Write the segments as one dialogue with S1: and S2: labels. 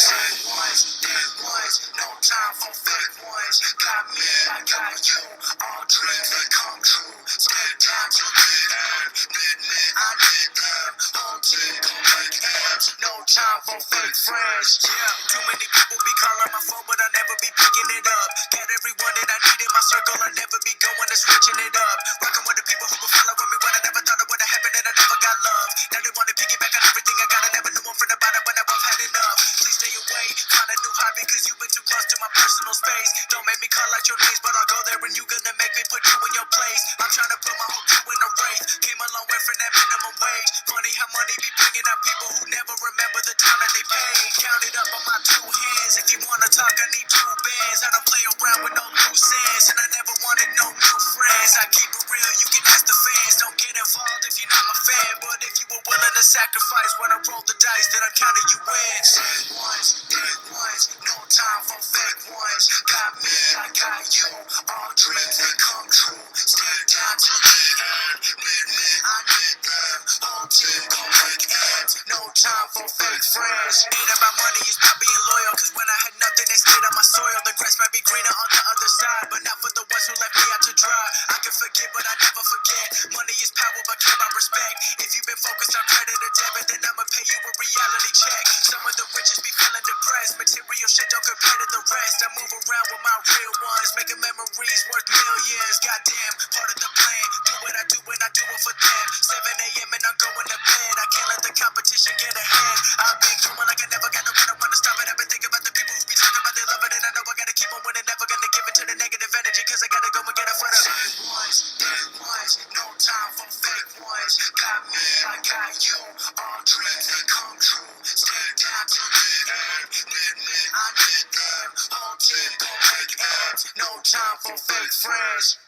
S1: Say once, then once, no time for fake ones. Got me, I got you. All dreams they come true. Stay down till the end. Need me, I need them. Whole team gon' make ends. No time for fake friends. Yeah, too many people be calling my phone, but I never be picking it up. Get everyone that I need in my circle. I never be going and switching it up. Working with the people who could follow me when I never thought it would have happened, and I never got love. Now they want to piggyback on everything I got. I never knew one from the bottom, but now I've had enough. Please stay away, find a new hobby, cause you've been too close to my personal space. Don't make me call out your names, but I'll go there and you gonna make me put you in your place. I'm trying to put my whole crew in a race. Came a long way from that minimum wage. Funny how money be bringing up people who never remember the time that they paid. Count it up on my two hands. If you wanna talk, I need two bands. I don't play around with no loose ends, and I never wanted no new friends. I keep it real, you can ask the fans. Don't get involved if you're not my fan, but if you were willing to sacrifice when I roll the dice, then I'm counting you in. Say once, then once, no time for fake ones. Got me, I got you. All dreams they come true. Stay down till the end. Need me, I need them. Whole team gon' make ends. No time for fake friends. Ain't about money, it's not being loyal. Cause when I had nothing, they stayed on my soil. The grass might be greener on the other side, but not for the ones who left me out to dry. I can forget, but I never forget. Money is power, but care about respect. If you've been focused on credit or debit, then I'ma pay you a reality check. Some of the richest be feeling depressed. Material shit don't compare to the rest. I move around with my real ones, making memories worth millions. Goddamn, part of the plan. Do what I do when I do it for them. 7 a.m. and I'm going to bed. I can't let the competition get ahead. I've been going like I never got no run. I wanna stop it. I've been thinking about the people who be talking about they love it, and I know I gotta keep on winning. Never gonna give in to the negative energy, cause I gotta go and get it for them. Say once, then once, no time for fake ones. Got me, I got you. All dreams they come true. Stay down till the end. Need me, I need them. Whole team gon' make ends. No time for fake friends.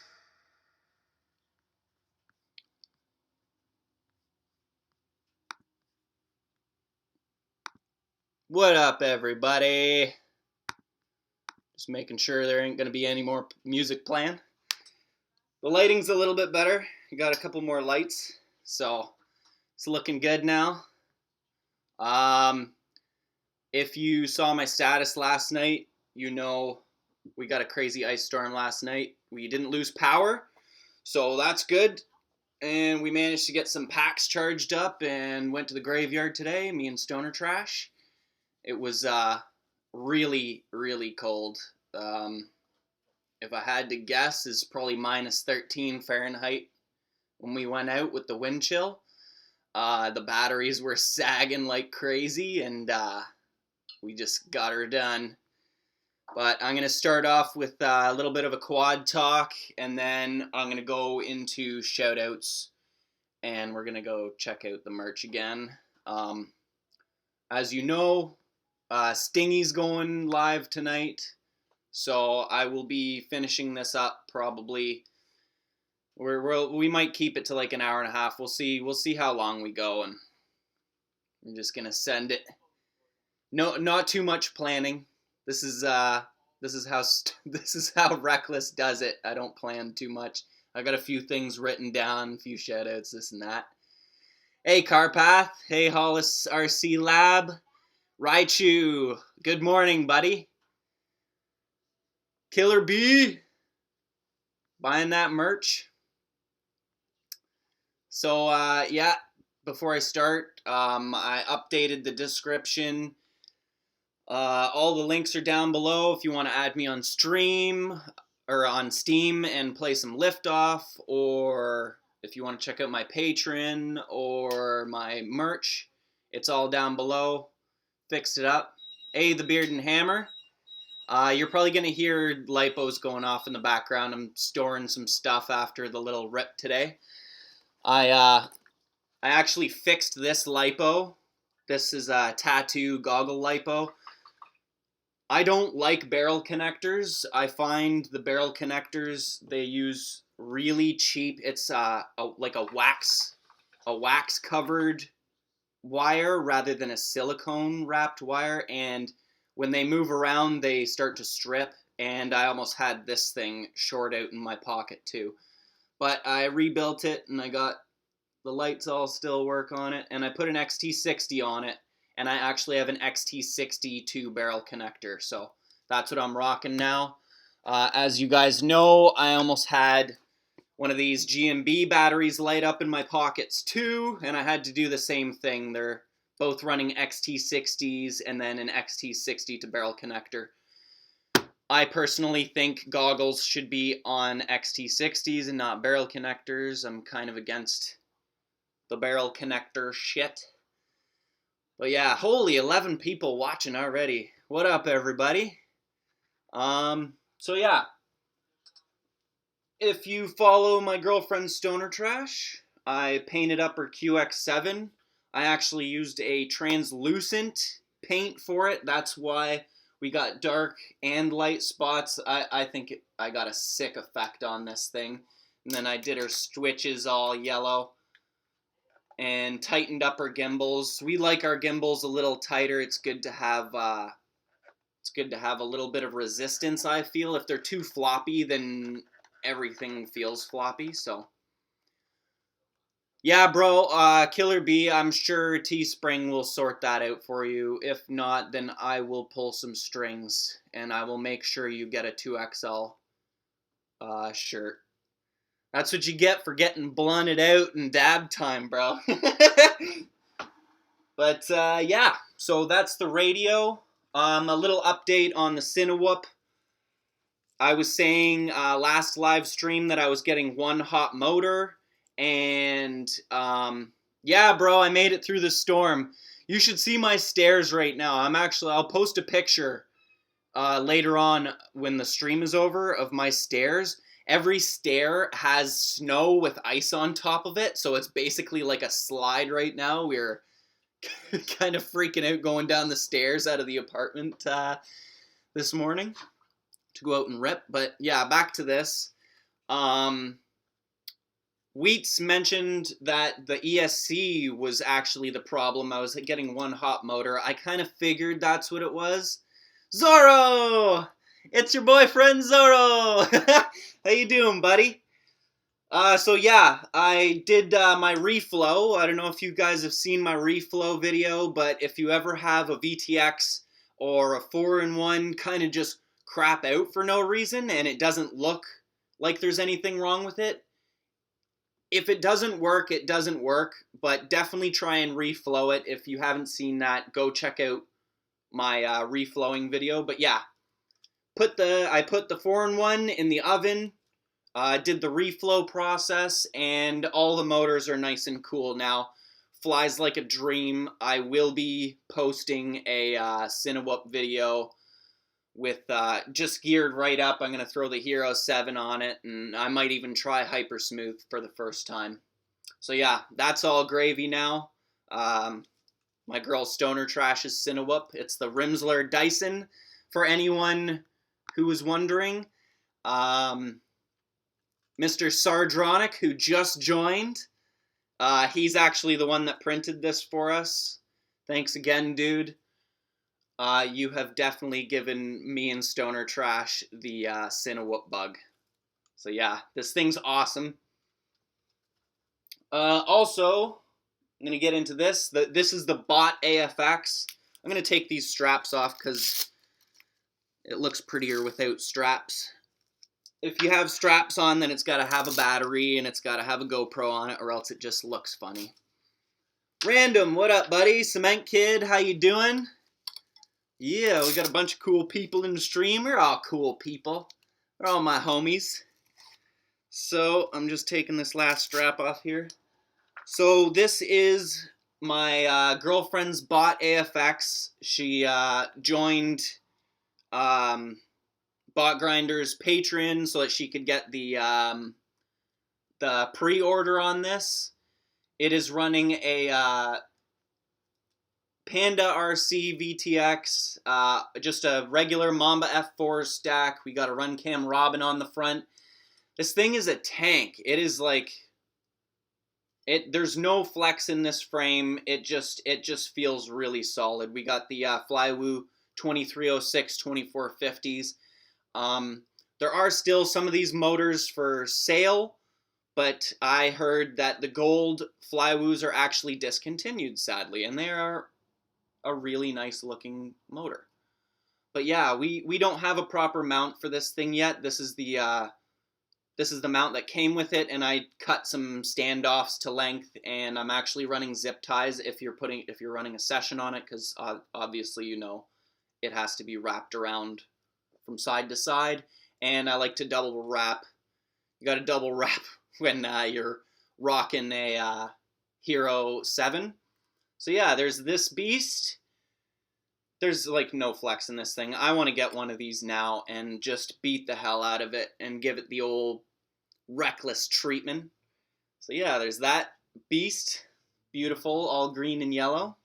S2: What up, everybody? Just making sure there ain't gonna be any more music playing. The lighting's a little bit better. You got a couple more lights, so it's looking good now. If you saw my status last night, you know we got a crazy ice storm last night. We didn't lose power, so that's good. And we managed to get some packs charged up and went to the graveyard today, me and Stoner Trash. It was really, really cold. If I had to guess, it's probably minus 13 Fahrenheit when we went out with the wind chill. The batteries were sagging like crazy, and we just got her done. But I'm going to start off with a little bit of a quad talk, and then I'm going to go into shoutouts, and we're going to go check out the merch again. As you know, Stingy's going live tonight, so I will be finishing this up probably. We might keep it to like an hour and a half. We'll see how long we go, and I'm just gonna send it. No, not too much planning. This is how Reckless does it. I don't plan too much. I got a few things written down, a few shoutouts, this and that. Hey Carpath, hey Hollis RC Lab. Raichu, good morning, buddy. Killer B, buying that merch. So, yeah, before I start, I updated the description. All the links are down below if you want to add me on stream or on Steam and play some Liftoff, or if you want to check out my Patreon or my merch, it's all down below. Fixed it up. Hey, the Beard and Hammer. You're probably going to hear lipos going off in the background. I'm storing some stuff after the little rip today. I actually fixed this lipo. This is a tattoo goggle lipo. I don't like barrel connectors. I find the barrel connectors they use really cheap. It's like a wax covered wire rather than a silicone wrapped wire, and when they move around they start to strip, and I almost had this thing short out in my pocket too. But I rebuilt it and I got the lights all still work on it, and I put an XT60 on it, and I actually have an XT60 2-barrel connector, so that's what I'm rocking now. As you guys know, I almost had one of these GMB batteries light up in my pockets too, and I had to do the same thing. They're both running XT60s and then an XT60 to barrel connector. I personally think goggles should be on XT60s and not barrel connectors. I'm kind of against the barrel connector shit. But yeah, holy 11 people watching already. What up, everybody? So yeah, if you follow my girlfriend Stoner Trash, I painted up her QX7. I actually used a translucent paint for it. That's why we got dark and light spots. I think I got a sick effect on this thing. And then I did her switches all yellow and tightened up her gimbals. We like our gimbals a little tighter. It's good to have a little bit of resistance, I feel. If they're too floppy, then everything feels floppy. So yeah, bro, Killer B, I'm sure Teespring will sort that out for you. If not, then I will pull some strings and I will make sure you get a 2XL shirt. That's what you get for getting blunted out in dab time, bro. But yeah, so that's the radio. A little update on the Cinewhoop. I was saying last live stream that I was getting one hot motor, and yeah, bro, I made it through the storm. You should see my stairs right now. I'll post a picture later on when the stream is over of my stairs. Every stair has snow with ice on top of it, so it's basically like a slide right now. We're kind of freaking out going down the stairs out of the apartment this morning to go out and rip. But yeah, back to this. Wheats mentioned that the ESC was actually the problem. I was getting one hot motor. I kind of figured that's what it was. Zorro! It's your boyfriend Zorro! How you doing, buddy? So yeah, I did my reflow. I don't know if you guys have seen my reflow video, but if you ever have a VTX or a 4-in-1 kind of just crap out for no reason and it doesn't look like there's anything wrong with it, if it doesn't work, it doesn't work, but definitely try and reflow it. If you haven't seen that, go check out my reflowing video. But yeah, I put the 4-in-1 in the oven, did the reflow process, and all the motors are nice and cool now. Flies like a dream. I will be posting a Cinewhoop video with just geared right up. I'm going to throw the Hero 7 on it, and I might even try Hyper Smooth for the first time. So yeah, that's all gravy now. My girl Stoner Trash's Cinewhoop. It's the Rimsler Dyson, for anyone who was wondering. Mr. Sardronic, who just joined, he's actually the one that printed this for us. Thanks again, dude. You have definitely given me and Stoner Trash the Cinewhoop bug. So yeah, this thing's awesome. Also, I'm going to get into this. This is the Bot AFX. I'm going to take these straps off because it looks prettier without straps. If you have straps on, then it's got to have a battery and it's got to have a GoPro on it, or else it just looks funny. Random, what up, buddy? Cement Kid, how you doing? Yeah, we got a bunch of cool people in the stream. We're all cool people. They're all my homies. So, I'm just taking this last strap off here. So, this is my girlfriend's Bot AFX. She joined Bot Grinder's Patreon so that she could get the pre-order on this. It is running a Panda RC VTX, just a regular Mamba F4 stack. We got a Runcam Robin on the front. This thing is a tank. It is like, there's no flex in this frame. It just feels really solid. We got the Flywoo 2306 2450s. There are still some of these motors for sale, but I heard that the gold Flywoos are actually discontinued, sadly, and they are a really nice looking motor. But yeah, we don't have a proper mount for this thing yet. This is the mount that came with it, and I cut some standoffs to length, and I'm actually running zip ties if you're running a session on it, because obviously it has to be wrapped around from side to side, and I like to double wrap. You got to double wrap when you're rocking a Hero 7. So yeah, there's this beast. There's like no flex in this thing. I want to get one of these now and just beat the hell out of it and give it the old reckless treatment. So yeah, there's that beast. Beautiful, all green and yellow.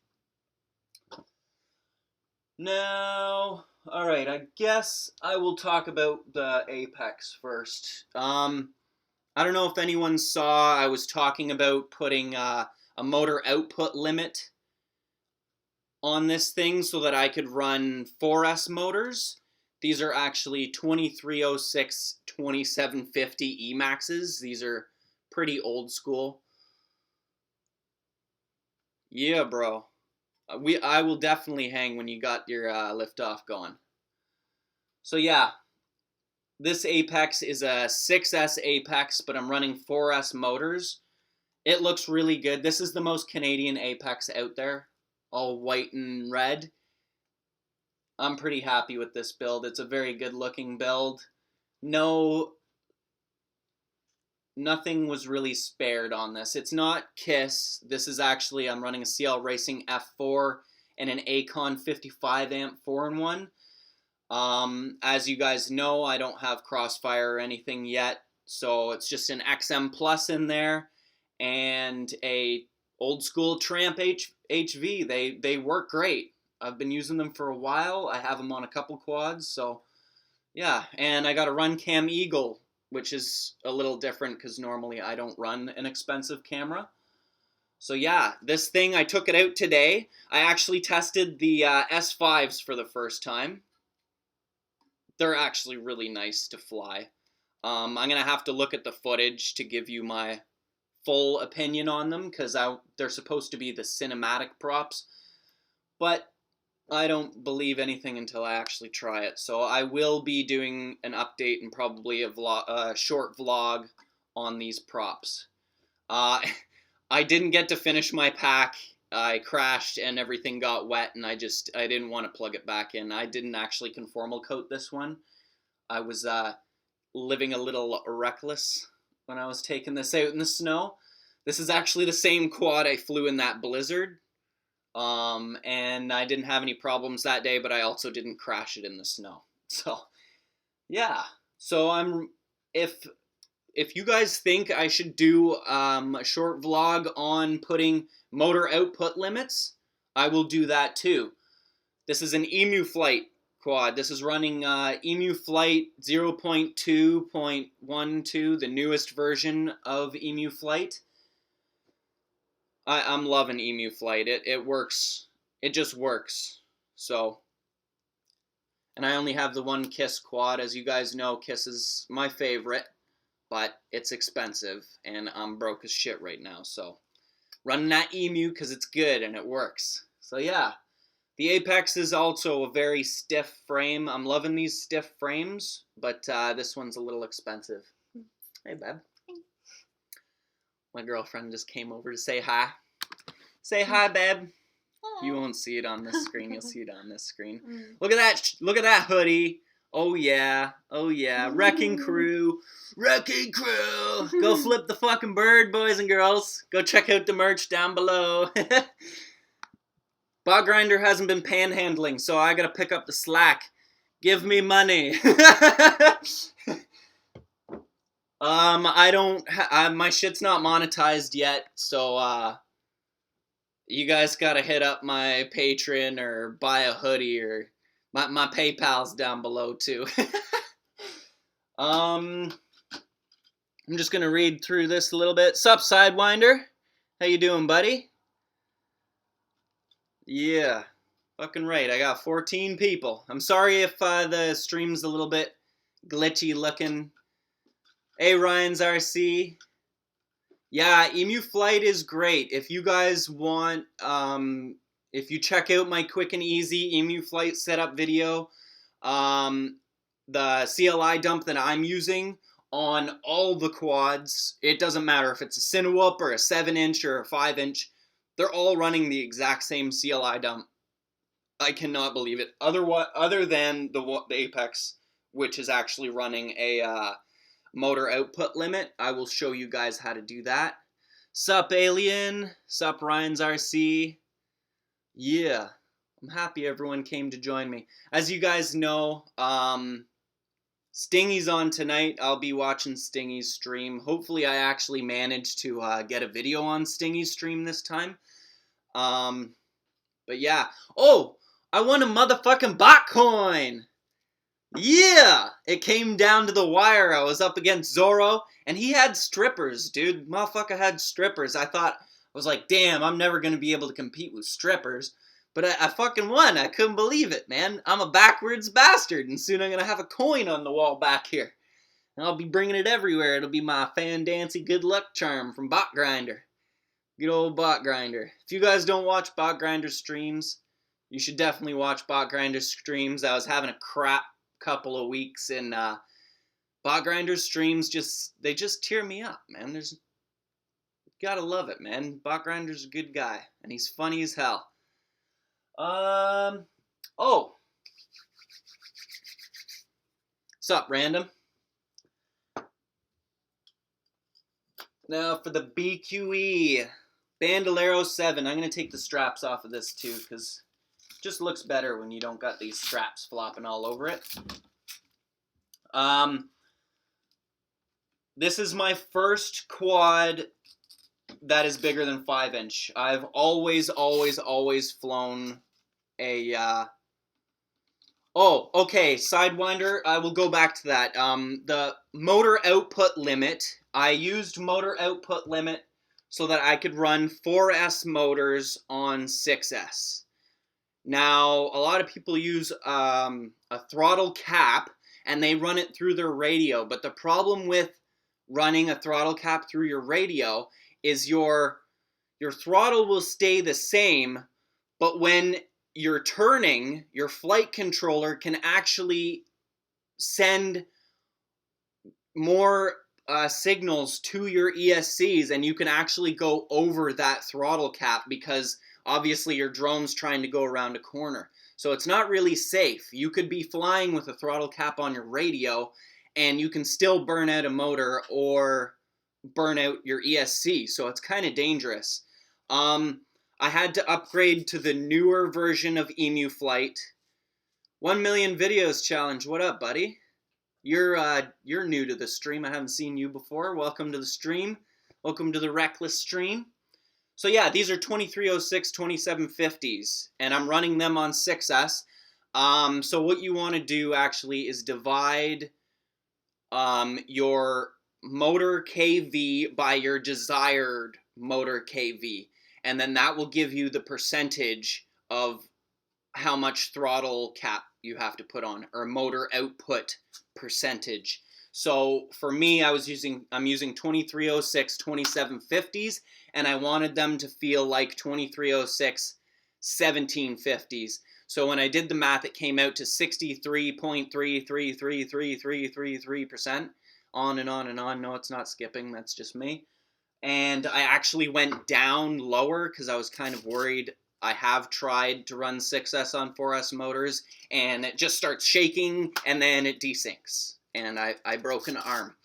S2: Now, alright, I guess I will talk about the Apex first. I don't know if anyone saw, I was talking about putting a motor output limit on this thing so that I could run 4S motors. These are actually 2306 2750 Emaxes. These are pretty old school. Yeah, bro. I will definitely hang when you got your liftoff going. So yeah, this Apex is a 6S Apex, but I'm running 4S motors. It looks really good. This is the most Canadian Apex out there, all white and red. I'm pretty happy with this build. It's a very good looking build. Nothing was really spared on this. It's not KISS. This is actually, I'm running a CL Racing F4 and an Acon 55 amp 4-in-1. As you guys know, I don't have Crossfire or anything yet, so it's just an XM Plus in there and a old school Tramp HV. They work great. I've been using them for a while. I have them on a couple quads, so yeah. And I got a Runcam Eagle, which is a little different because normally I don't run an expensive camera. So yeah, this thing, I took it out today. I actually tested the S5s for the first time. They're actually really nice to fly. I'm going to have to look at the footage to give you my full opinion on them because they're supposed to be the cinematic props. But I don't believe anything until I actually try it. So I will be doing an update and probably a short vlog on these props. I didn't get to finish my pack. I crashed and everything got wet, and I didn't want to plug it back in. I didn't actually conformal coat this one. I was living a little reckless when I was taking this out in the snow. This is actually the same quad I flew in that blizzard. And I didn't have any problems that day, but I also didn't crash it in the snow. So, yeah. So if you guys think I should do a short vlog on putting motor output limits, I will do that too. This is an Emu Flight quad. This is running Emu Flight 0.2.12, the newest version of Emu Flight. I'm loving Emu Flight. It works. It just works. So, and I only have the one KISS quad. As you guys know, KISS is my favorite, but it's expensive, and I'm broke as shit right now. So, running that Emu because it's good and it works. So yeah, the Apex is also a very stiff frame. I'm loving these stiff frames, but this one's a little expensive. Hey, babe. My girlfriend just came over to say hi. Say hi, babe.
S3: Hello.
S2: You won't see it on this screen. You'll see it on this screen. Look at that. Look at that hoodie. Oh yeah. Oh yeah. Wrecking Crew. Wrecking Crew. Go flip the fucking bird, boys and girls. Go check out the merch down below. Bot Grinder hasn't been panhandling, so I gotta pick up the slack. Give me money. My shit's not monetized yet, so, you guys gotta hit up my Patreon or buy a hoodie, or my PayPal's down below, too. I'm just gonna read through this a little bit. Sup, Sidewinder? How you doing, buddy? Yeah, fucking right. I got 14 people. I'm sorry if the stream's a little bit glitchy looking. Hey, Ryan's RC. Yeah, Emu Flight is great. If you guys want if you check out my quick and easy emu flight setup video, the CLI dump that I'm using on all the quads, it doesn't matter if it's a Cinewhoop or a 7-inch or a 5-inch, they're all running the exact same CLI dump. I cannot believe it. Other than the Apex, which is actually running a motor output limit. I will show you guys how to do that. Sup, Alien? Sup, Ryan's RC? Yeah, I'm happy everyone came to join me. As you guys know, Stingy's on tonight. I'll be watching Stingy's stream. Hopefully I actually manage to get a video on Stingy's stream this time. But yeah. Oh, I won a motherfucking bot coin! Yeah! It came down to the wire. I was up against Zorro, and he had strippers, dude. Motherfucker had strippers. I was like, damn, I'm never gonna be able to compete with strippers. But I fucking won. I couldn't believe it, man. I'm a backwards bastard, and soon I'm gonna have a coin on the wall back here. And I'll be bringing it everywhere. It'll be my fan dancy good luck charm from Bot Grinder. Good old Bot Grinder. If you guys don't watch Bot Grinder streams, you should definitely watch Bot Grinder streams. I was having a crap couple of weeks, and Bot Grinder streams they just tear me up, man. You gotta love it, man. Bot Grinder's a good guy, and he's funny as hell. Oh. Sup, random? Now for the BQE Bandolero 7. I'm going to take the straps off of this too, because it just looks better when you don't got these straps flopping all over it. This is my first quad that is bigger than 5-inch. I've always flown a, oh, okay, Sidewinder, I will go back to that. The motor output limit, I used motor output limit so that I could run 4S motors on 6S. Now, a lot of people use a throttle cap, and they run it through their radio, but the problem with running a throttle cap through your radio is your throttle will stay the same, but when you're turning, your flight controller can actually send more signals to your ESCs, and you can actually go over that throttle cap because obviously your drone's trying to go around a corner. So it's not really safe. You could be flying with a throttle cap on your radio, and you can still burn out a motor or burn out your ESC, so it's kind of dangerous. I had to upgrade to the newer version of Emu Flight. 1 million videos challenge. What up, buddy? You're new to the stream. I haven't seen you before. Welcome to the stream. Welcome to the Reckless stream. So yeah, these are 2306 2750s, and I'm running them on 6S. So what you want to do actually is divide your motor KV by your desired motor KV. And then that will give you the percentage of how much throttle cap you have to put on, or motor output percentage. So for me, I'm using 2306 2750s, and I wanted them to feel like 2306 1750s. So when I did the math, it came out to 63.33333333%. On and on and on. No, it's not skipping. That's just me. And I actually went down lower because I was kind of worried. I have tried to run 6S on 4S motors, and it just starts shaking, and then it desyncs. And I broke an arm.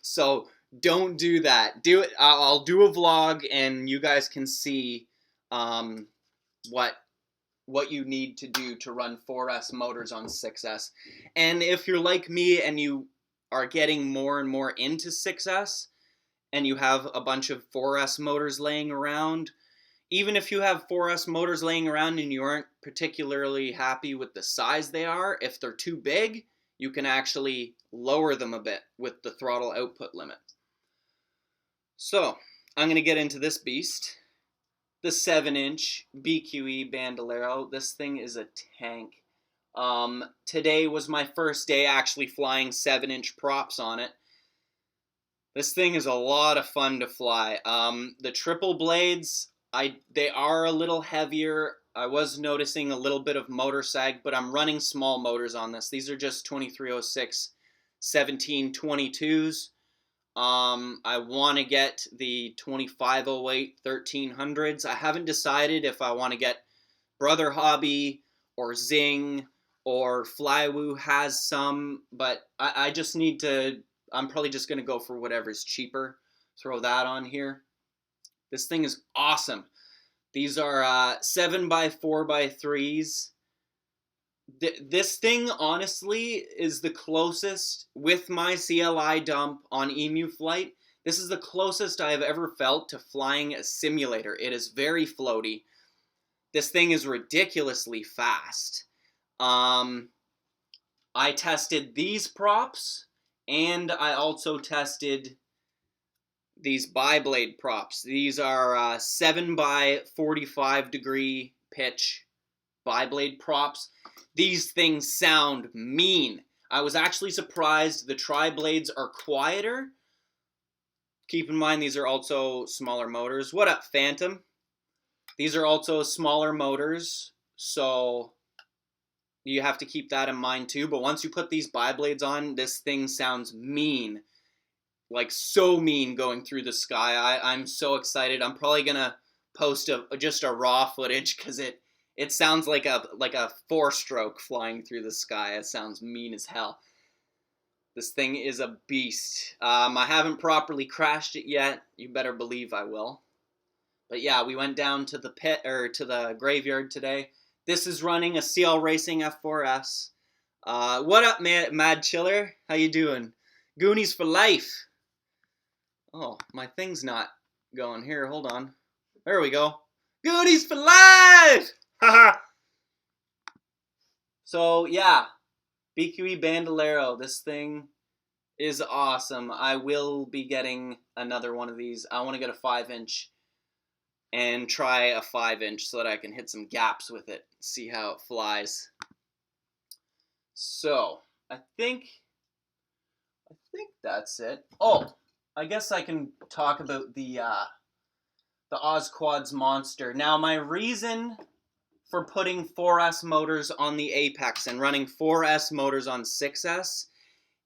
S2: So don't do that. Do it. I'll do a vlog, and you guys can see what you need to do to run 4S motors on 6S. And if you're like me and you are getting more and more into 6S, and you have a bunch of 4S motors laying around, even if you have 4S motors laying around and you aren't particularly happy with the size they are, if they're too big, you can actually lower them a bit with the throttle output limit. So, I'm going to get into this beast. The 7-inch BQE Bandolero. This thing is a tank. Today was my first day actually flying 7-inch props on it. This thing is a lot of fun to fly. The triple blades, They are a little heavier. I was noticing a little bit of motor sag, but I'm running small motors on this. These are just 2306 1722s. I want to get the 2508 1300s. I haven't decided if I want to get Brother Hobby or Zing or Flywoo has some, but I just need to, I'm probably just going to go for whatever's cheaper. Throw that on here. This thing is awesome. These are 7x4x3s. This thing, honestly, is the closest, with my CLI dump on Emu Flight, this is the closest I have ever felt to flying a simulator. It is very floaty. This thing is ridiculously fast. I tested these props, and I also tested these bi-blade props. These are 7x45 degree pitch bi-blade props. These things sound mean. I was actually surprised the tri-blades are quieter. Keep in mind these are also smaller motors. What up, Phantom? These are also smaller motors, so you have to keep that in mind too. But once you put these bi-blades on, this thing sounds mean. Like so mean going through the sky. I'm so excited. I'm probably gonna post just a raw footage because it sounds like a 4-stroke flying through the sky. It sounds mean as hell. This thing is a beast. I haven't properly crashed it yet. You better believe I will. But yeah, we went down to the pit, or to the graveyard today. This is running a CL Racing F4S. What up, Mad Chiller? How you doing? Goonies for life. Oh, my thing's not going here. Hold on. There we go. Goonies for life! Haha! So, yeah. BQE Bandolero. This thing is awesome. I will be getting another one of these. I want to get a 5-inch and try a 5-inch so that I can hit some gaps with it. See how it flies. So, I think that's it. Oh, I guess I can talk about the Osquads Monster. Now, my reason for putting 4S motors on the Apex and running 4S motors on 6S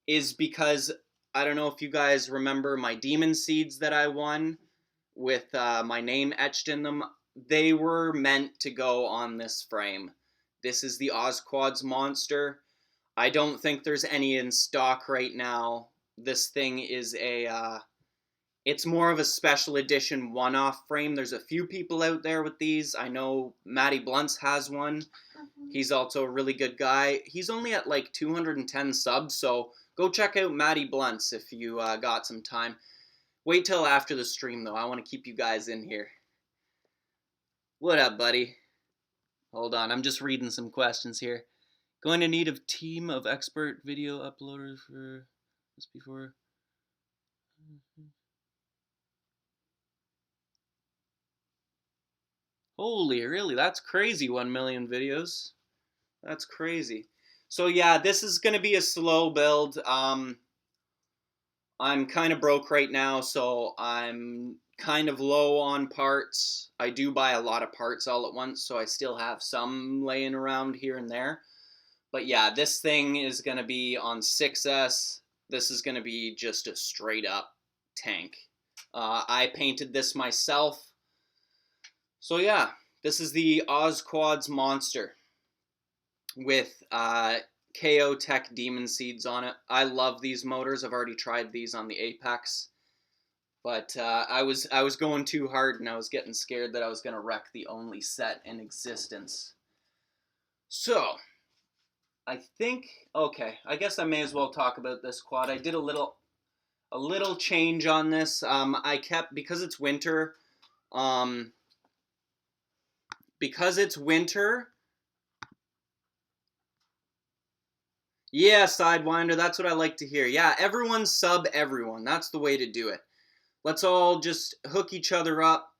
S2: is because, I don't know if you guys remember my Demon Seeds that I won with my name etched in them. They were meant to go on this frame. This is the Osquads Monster. I don't think there's any in stock right now. This thing is it's more of a special edition one-off frame. There's a few people out there with these. I know Matty Blunts has one. He's also a really good guy. He's only at like 210 subs, so go check out Matty Blunts if you got some time. Wait till after the stream, though. I want to keep you guys in here. What up, buddy? Hold on, I'm just reading some questions here. Going to need a team of expert video uploaders for this before... Holy, really? That's crazy, 1 million videos. That's crazy. So yeah, this is going to be a slow build. I'm kind of broke right now, so I'm kind of low on parts. I do buy a lot of parts all at once, so I still have some laying around here and there. But yeah, this thing is going to be on 6S. This is going to be just a straight up tank. I painted this myself. So yeah, this is the Osquads Monster with KO Tech Demon Seeds on it. I love these motors. I've already tried these on the Apex. But I was going too hard and I was getting scared that I was going to wreck the only set in existence. So, I think, okay, I guess I may as well talk about this quad. I did a little change on this. I kept, because it's winter, yeah, Sidewinder, that's what I like to hear. Yeah, everyone sub everyone. That's the way to do it. Let's all just hook each other up.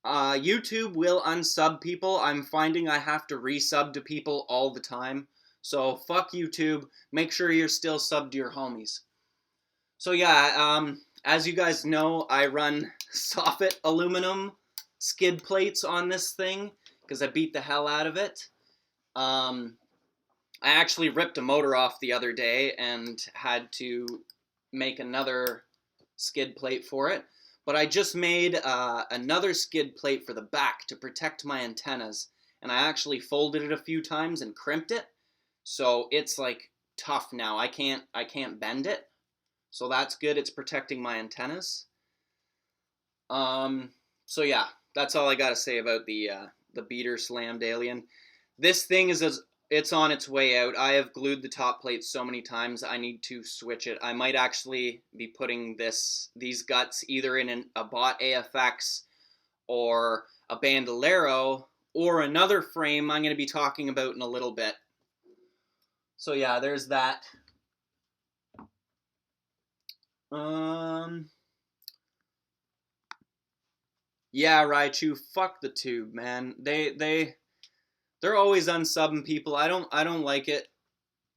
S2: YouTube will unsub people. I'm finding I have to resub to people all the time. So, fuck YouTube. Make sure you're still subbed to your homies. So yeah, as you guys know, I run soffit aluminum skid plates on this thing because I beat the hell out of it. I actually ripped a motor off the other day and had to make another skid plate for it. But I just made another skid plate for the back to protect my antennas. And I actually folded it a few times and crimped it. So it's like tough now. I can't bend it. So that's good. It's protecting my antennas. So yeah, that's all I gotta say about the beater slammed alien. This thing it's on its way out. I have glued the top plate so many times. I need to switch it. I might actually be putting these guts either in a bot AFX or a Bandolero or another frame I'm going to be talking about in a little bit. So yeah, there's that. Yeah, Raichu, fuck the tube, man. They're always unsubbing people. I don't like it,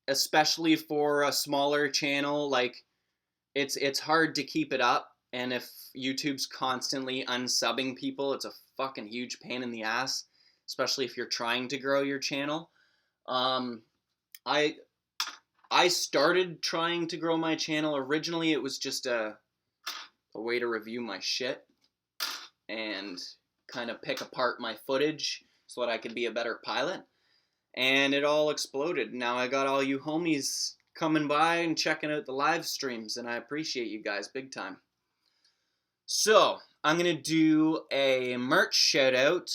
S2: especially for a smaller channel. Like it's hard to keep it up, and if YouTube's constantly unsubbing people, it's a fucking huge pain in the ass, especially if you're trying to grow your channel. I started trying to grow my channel. Originally, it was just a way to review my shit and kind of pick apart my footage so that I could be a better pilot. And it all exploded. Now I got all you homies coming by and checking out the live streams, and I appreciate you guys big time. So I'm gonna do a merch shout out.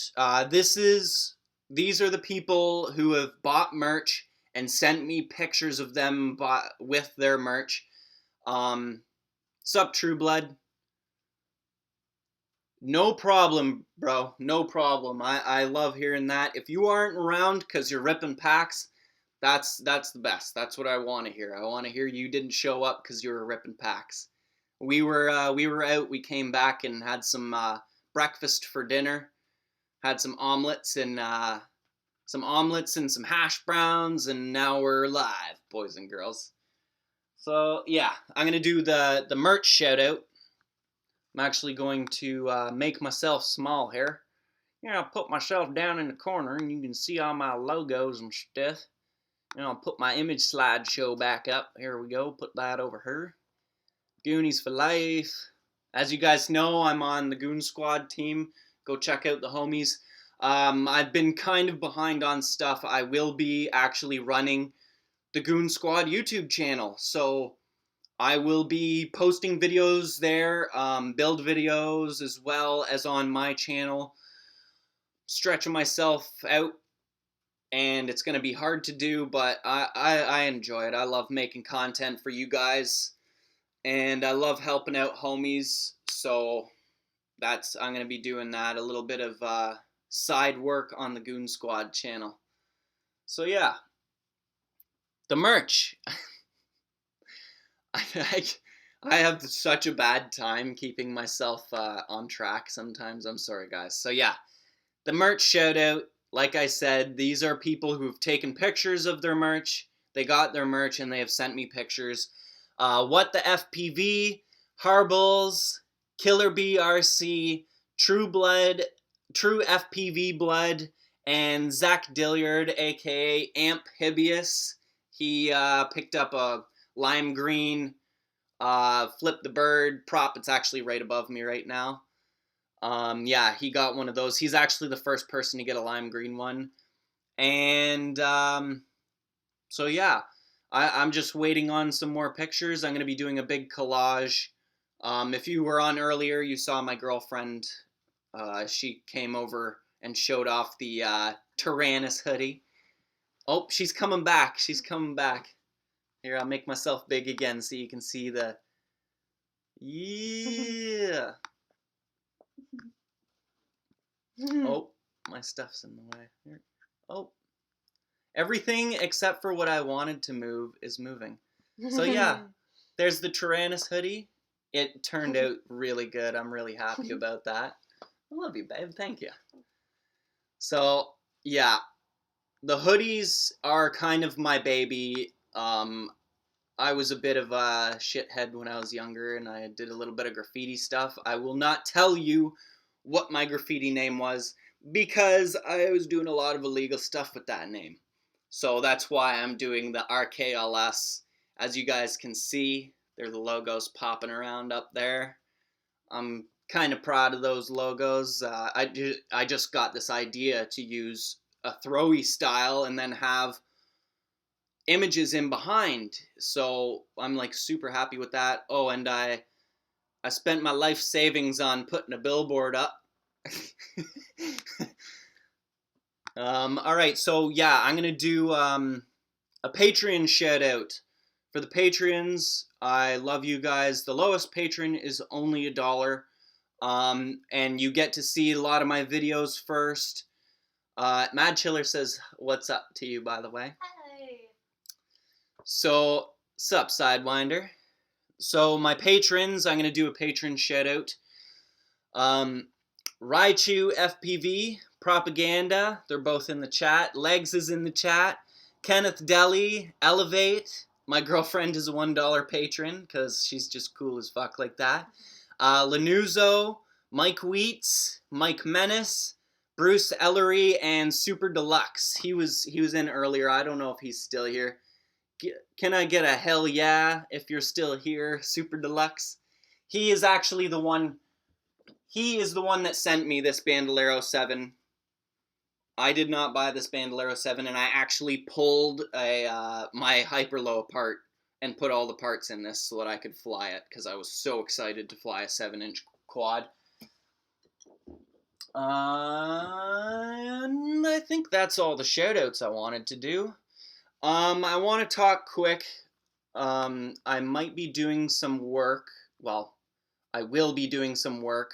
S2: These are the people who have bought merch and sent me pictures of them with their merch. Sup, True Blood? No problem, bro. No problem. I love hearing that. If you aren't around because you're ripping packs, that's the best. That's what I want to hear. I want to hear you didn't show up because you were ripping packs. We were out. We came back and had some breakfast for dinner. Had some omelets and some hash browns, and now we're live, boys and girls. So yeah, I'm gonna do the merch shout out. I'm actually going to make myself small here. You know, I'll put myself down in the corner and you can see all my logos and stuff. And I'll put my image slideshow back up. Here we go. Put that over here. Goonies for life. As you guys know, I'm on the Goon Squad team. Go check out the homies. I've been kind of behind on stuff. I will be actually running the Goon Squad YouTube channel. So I will be posting videos there, build videos as well as on my channel, stretching myself out, and it's going to be hard to do, but I enjoy it. I love making content for you guys, and I love helping out homies, so I'm going to be doing that, a little bit of side work on the Goon Squad channel. So yeah, the merch. I have such a bad time keeping myself on track sometimes. I'm sorry, guys. So yeah, the merch shout out. Like I said, these are people who've taken pictures of their merch. They got their merch and they have sent me pictures. What the FPV, Harbles, Killer BRC, True Blood, True FPV Blood, and Zach Dilliard, aka Amphibious. He picked up a lime green Flip the Bird prop. It's actually right above me right now. Yeah, he got one of those. He's actually the first person to get a lime green one. And so yeah, I'm just waiting on some more pictures. I'm going to be doing a big collage. If you were on earlier, you saw my girlfriend. She came over and showed off the Taranis hoodie. Oh, she's coming back. She's coming back. Here, I'll make myself big again so you can see the... Yeah! Oh, my stuff's in the way. Here. Oh. Everything except for what I wanted to move is moving. So yeah, there's the Taranis hoodie. It turned out really good. I'm really happy about that. I love you, babe. Thank you. So, yeah. The hoodies are kind of my baby. I was a bit of a shithead when I was younger, and I did a little bit of graffiti stuff. I will not tell you what my graffiti name was, because I was doing a lot of illegal stuff with that name. So that's why I'm doing the RKLS. As you guys can see, there are the logos popping around up there. I'm kind of proud of those logos. I just got this idea to use a throwy style and then have images in behind. So I'm like super happy with that. Oh, and I spent my life savings on putting a billboard up. All right, so yeah, I'm gonna do a Patreon shout out for the patrons. I love you guys. The lowest patron is only $1, and you get to see a lot of my videos first. Mad Chiller says, "What's up?" to you, by the way.
S3: Hi.
S2: So, sup, Sidewinder. So my patrons, I'm gonna do a patron shout out. Raichu FPV, Propaganda, they're both in the chat. Legs is in the chat. Kenneth Deli, Elevate. My girlfriend is a $1 patron because she's just cool as fuck like that. Lanuzo, Mike Wheats, Mike Menace, Bruce Ellery, and Super Deluxe. He was in earlier. I don't know if he's still here. Can I get a hell yeah if you're still here, Super Deluxe? He is actually the one. He is the one that sent me this Bandolero 7. I did not buy this Bandolero 7, and I actually pulled my Hyperlow apart and put all the parts in this so that I could fly it, because I was so excited to fly a 7-inch quad. And I think that's all the shoutouts I wanted to do. I want to talk quick. I might be doing some work. Well, I will be doing some work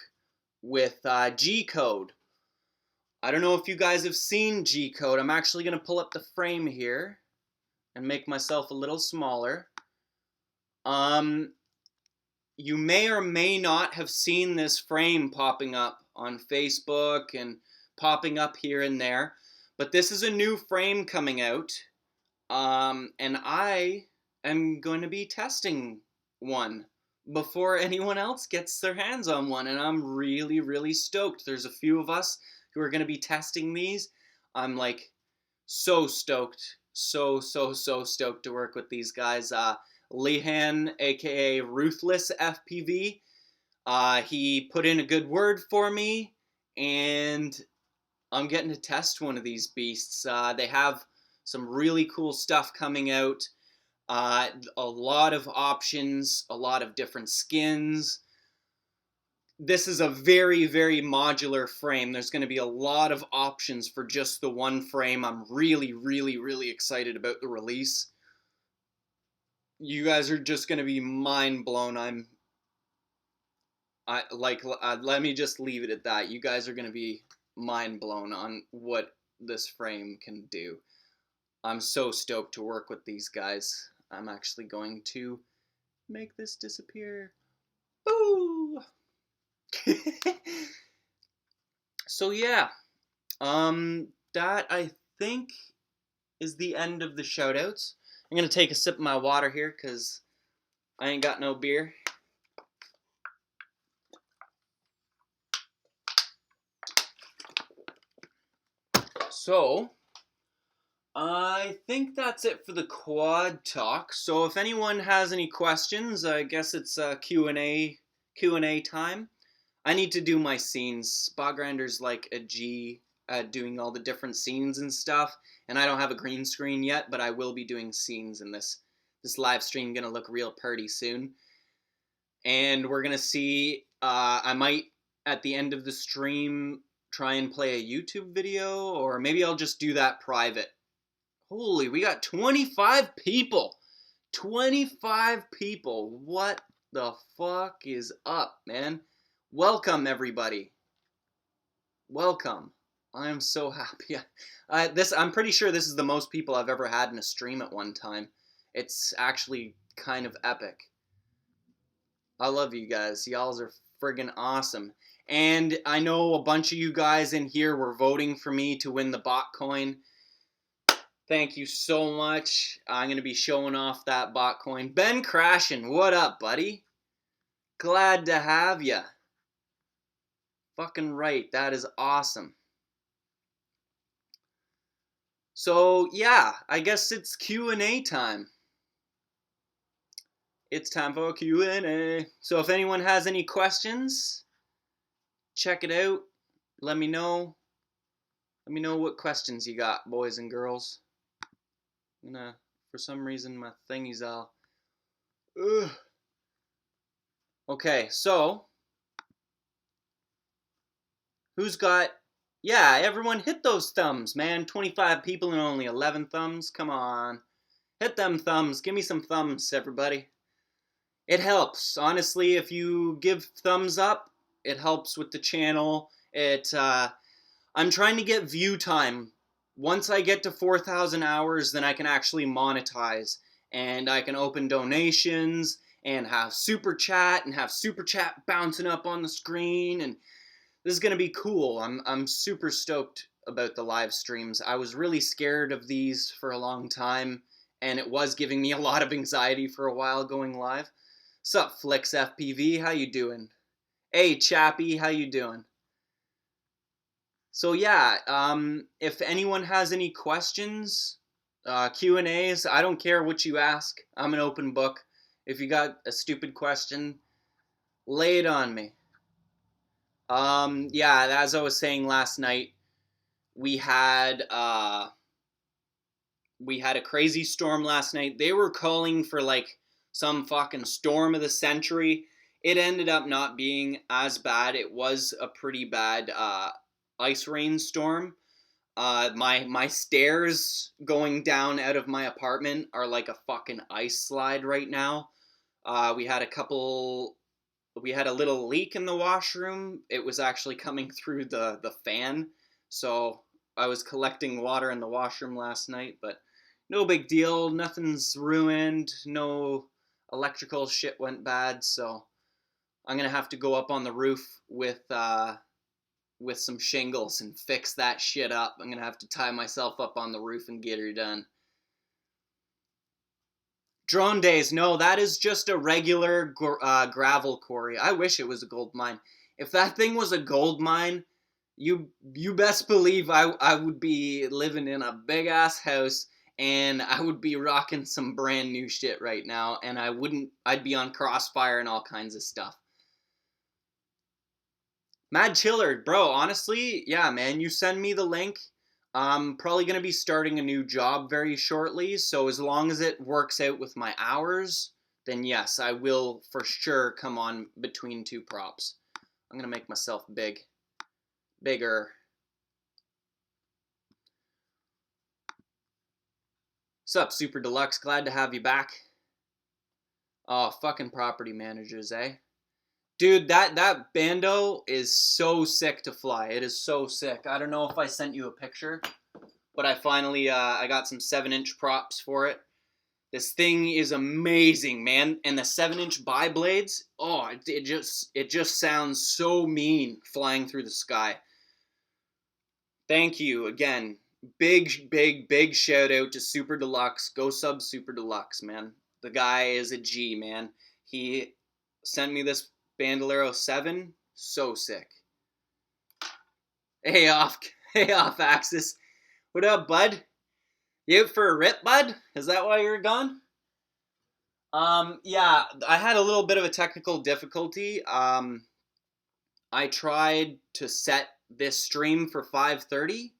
S2: with G-Code. I don't know if you guys have seen G-Code. I'm actually going to pull up the frame here and make myself a little smaller. You may or may not have seen this frame popping up on Facebook and popping up here and there, but this is a new frame coming out. And I am going to be testing one before anyone else gets their hands on one, and I'm really, really stoked. There's a few of us who are going to be testing these. I'm like so stoked, so stoked to work with these guys. Lehan, aka Ruthless FPV, he put in a good word for me, and I'm getting to test one of these beasts. They have some really cool stuff coming out. A lot of options, a lot of different skins. This is a very, very modular frame. There's going to be a lot of options for just the one frame. I'm really, really, really excited about the release. You guys are just going to be mind blown. Let me just leave it at that. You guys are going to be mind blown on what this frame can do. I'm so stoked to work with these guys. I'm actually going to make this disappear. Boo! So yeah, that I think is the end of the shoutouts. I'm gonna take a sip of my water here because I ain't got no beer. So I think that's it for the quad talk. So if anyone has any questions, I guess it's Q&A time. I need to do my scenes. Spogrinder's like a G at doing all the different scenes and stuff, and I don't have a green screen yet, but I will be doing scenes in this live stream. Gonna look real pretty soon. And we're gonna see, I might at the end of the stream try and play a YouTube video, or maybe I'll just do that private. Holy, we got 25 people. 25 people. What the fuck is up, man? Welcome, everybody. Welcome. I am so happy. I'm pretty sure this is the most people I've ever had in a stream at one time. It's actually kind of epic. I love you guys. Y'all are friggin' awesome. And I know a bunch of you guys in here were voting for me to win the bot coin. Thank you so much. I'm going to be showing off that bot coin. Ben Crashin, what up, buddy? Glad to have ya. Fucking right. That is awesome. So, yeah, I guess it's Q&A time. It's time for Q&A. So if anyone has any questions, check it out. Let me know. Let me know what questions you got, boys and girls. I'm gonna, for some reason, my thingy's all... Ugh. Okay, so... Who's got... Yeah, everyone hit those thumbs, man. 25 people and only 11 thumbs. Come on. Hit them thumbs. Give me some thumbs, everybody. It helps. Honestly, if you give thumbs up, it helps with the channel. I'm trying to get view time. Once I get to 4,000 hours, then I can actually monetize. And I can open donations and have super chat bouncing up on the screen. And this is going to be cool. I'm super stoked about the live streams. I was really scared of these for a long time, and it was giving me a lot of anxiety for a while going live. Sup, Flix FPV? How you doing? Hey, Chappie, how you doing? So yeah, if anyone has any questions, Q&As, I don't care what you ask. I'm an open book. If you got a stupid question, lay it on me. Yeah, as I was saying last night, we had a crazy storm last night. They were calling for like some fucking storm of the century. It ended up not being as bad. It was a pretty bad ice rain storm. My stairs going down out of my apartment are like a fucking ice slide right now. We had a little leak in the washroom. It was actually coming through the fan. So I was collecting water in the washroom last night, but no big deal. Nothing's ruined. No electrical shit went bad. So I'm going to have to go up on the roof with some shingles and fix that shit up. I'm going to have to tie myself up on the roof and get her done. Drone days, no, that is just a regular gravel quarry. I wish it was a gold mine. If that thing was a gold mine, you best believe I would be living in a big ass house and I would be rocking some brand new shit right now, and I'd be on Crossfire and all kinds of stuff. Mad Chillard, bro, honestly, yeah, man, you send me the link. I'm probably going to be starting a new job very shortly, so as long as it works out with my hours, then yes, I will for sure come on between two props. I'm going to make myself bigger. Sup, Super Deluxe, glad to have you back. Oh, fucking property managers, eh? Dude, that bando is so sick to fly. It is so sick. I don't know if I sent you a picture, but I finally, I got some 7-inch props for it. This thing is amazing, man. And the 7-inch bi-blades, oh, it just sounds so mean flying through the sky. Thank you again. Big shout out to Super Deluxe. Go sub Super Deluxe, man. The guy is a G, man. He sent me this Bandolero 7. So sick. Hey off Axis. What up, bud? You out for a rip, bud? Is that why you're gone? Yeah, I had a little bit of a technical difficulty. I tried to set this stream for 5:30,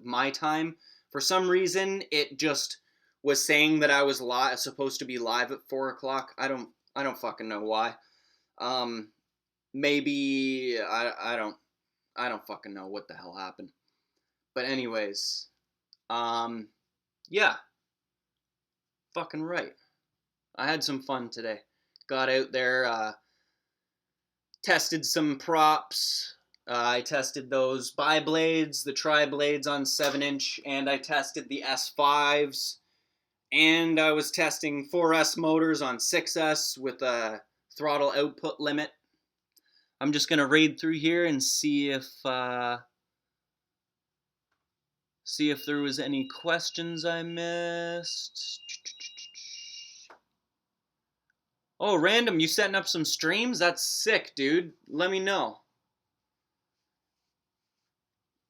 S2: my time. For some reason, it just was saying that I was supposed to be live at 4 o'clock. I don't fucking know why. Maybe I don't fucking know what the hell happened. But anyways, yeah, fucking right. I had some fun today. Got out there, tested some props. I tested those bi-blades, the tri-blades on 7-inch, and I tested the S5s. And I was testing 4S motors on 6S with a throttle output limit. I'm just going to raid through here and see if there was any questions I missed. Oh, Random, you setting up some streams? That's sick, dude. Let me know.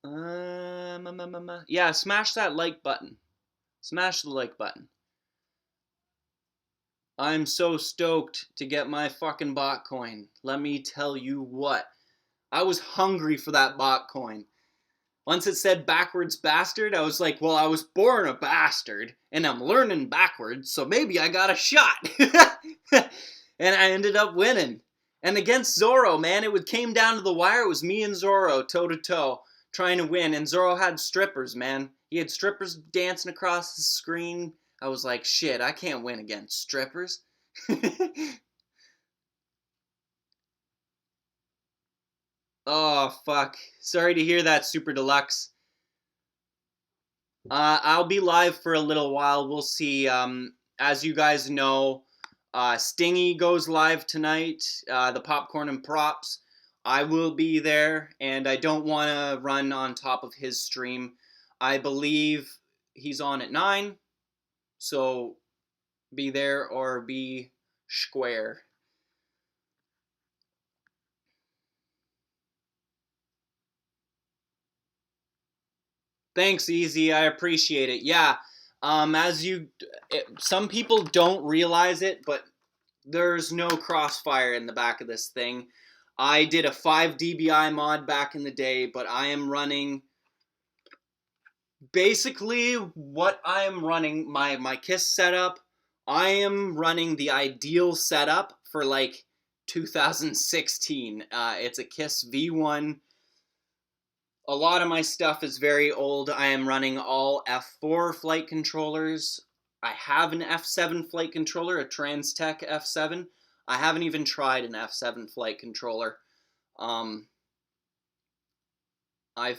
S2: Yeah, smash that like button. Smash the like button. I'm so stoked to get my fucking bot coin. Let me tell you what. I was hungry for that bot coin. Once it said backwards bastard, I was like, well, I was born a bastard, and I'm learning backwards, so maybe I got a shot. And I ended up winning. And against Zorro, man, it came down to the wire. It was me and Zorro, toe-to-toe, trying to win. And Zorro had strippers, man. He had strippers dancing across the screen. I was like, shit, I can't win against strippers. Oh, fuck. Sorry to hear that, Super Deluxe. I'll be live for a little while. We'll see. As you guys know, Stingy goes live tonight, the Popcorn and Props. I will be there, and I don't want to run on top of his stream. I believe he's on at 9, so be there or be square. Thanks, Easy. I appreciate it. Yeah, some people don't realize it, but there's no crossfire in the back of this thing. I did a 5 dBi mod back in the day, but I am running basically what I am running my KISS setup. I am running the ideal setup for like 2016. It's a KISS V1. A lot of my stuff is very old. I am running all F4 flight controllers. I have an F7 flight controller, a Transtech F7. I haven't even tried an F7 flight controller. I've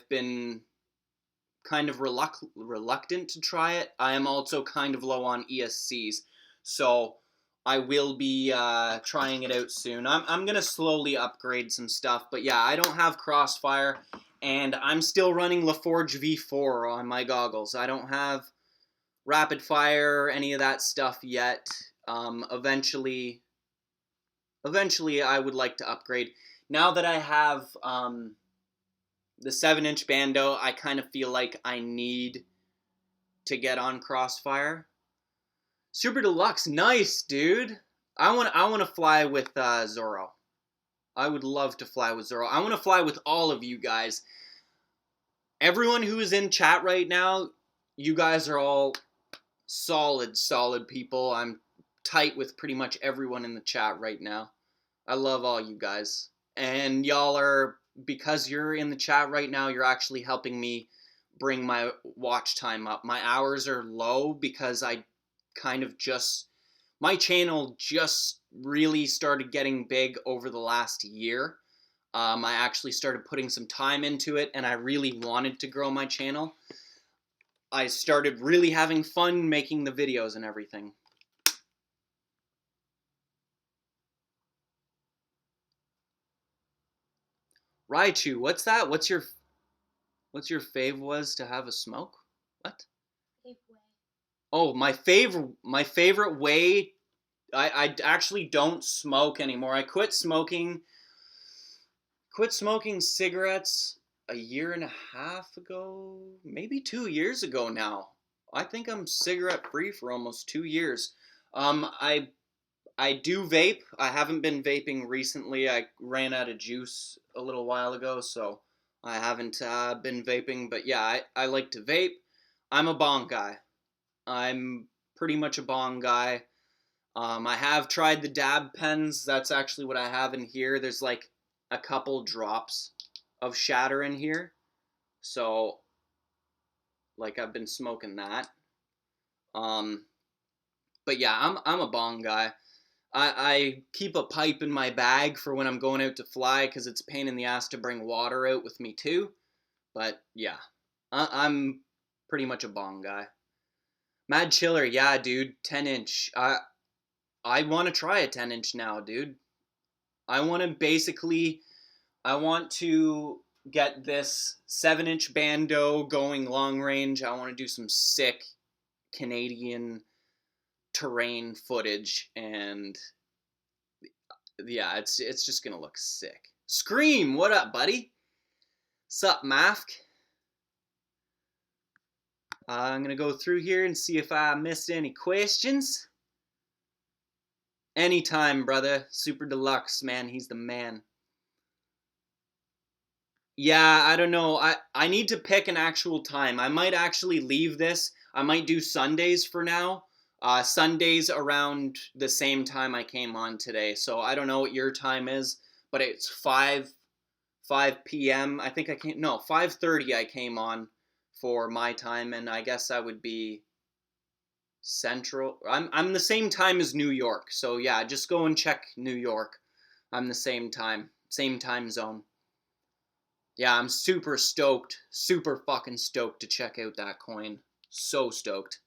S2: been kind of reluctant to try it. I am also kind of low on ESCs, so I will be trying it out soon. I'm gonna slowly upgrade some stuff, but yeah, I don't have crossfire, and I'm still running LaForge V4 on my goggles. I don't have rapid fire or any of that stuff yet. Eventually I would like to upgrade. Now that I have the 7-inch bando, I kind of feel like I need to get on crossfire. Super Deluxe, nice, dude. I want to fly with Zorro. I would love to fly with Zorro. I want to fly with all of you guys. Everyone who is in chat right now, you guys are all solid people. I'm tight with pretty much everyone in the chat right now. I love all you guys. And y'all are, because you're in the chat right now, you're actually helping me bring my watch time up. My hours are low because I kind of my channel just really started getting big over the last year. I actually started putting some time into it, and I really wanted to grow my channel. I started really having fun making the videos and everything. Raichu, what's that? What's your fave was to have a smoke? What? Oh, my favorite way. I actually don't smoke anymore. I quit smoking cigarettes a year and a half ago, maybe 2 years ago now. I think I'm cigarette free for almost 2 years. I do vape. I haven't been vaping recently. I ran out of juice a little while ago, so I haven't been vaping. But yeah, I like to vape. I'm a bong guy. I'm pretty much a bong guy. I have tried the dab pens. That's actually what I have in here. There's like a couple drops of shatter in here. So, like, I've been smoking that. But yeah, I'm a bong guy. I keep a pipe in my bag for when I'm going out to fly because it's a pain in the ass to bring water out with me too. But yeah, I'm pretty much a bong guy. Mad Chiller, yeah, dude, 10-inch. I want to try a 10-inch now, dude. I want to get this 7-inch bando going long range. I want to do some sick Canadian terrain footage, and yeah, it's just gonna look sick. Scream, what up, buddy? Sup, Mafk? I'm going to go through here and see if I missed any questions. Anytime, brother. Super Deluxe, man. He's the man. Yeah, I don't know. I need to pick an actual time. I might actually leave this. I might do Sundays for now. Sundays around the same time I came on today. So I don't know what your time is, but it's 5 p.m. I think I came, no, 5:30 I came on for my time, and I guess I would be Central. I'm the same time as New York. So yeah, just go and check New York. I'm the same time zone. Yeah, I'm super stoked, super fucking stoked to check out that coin. So stoked.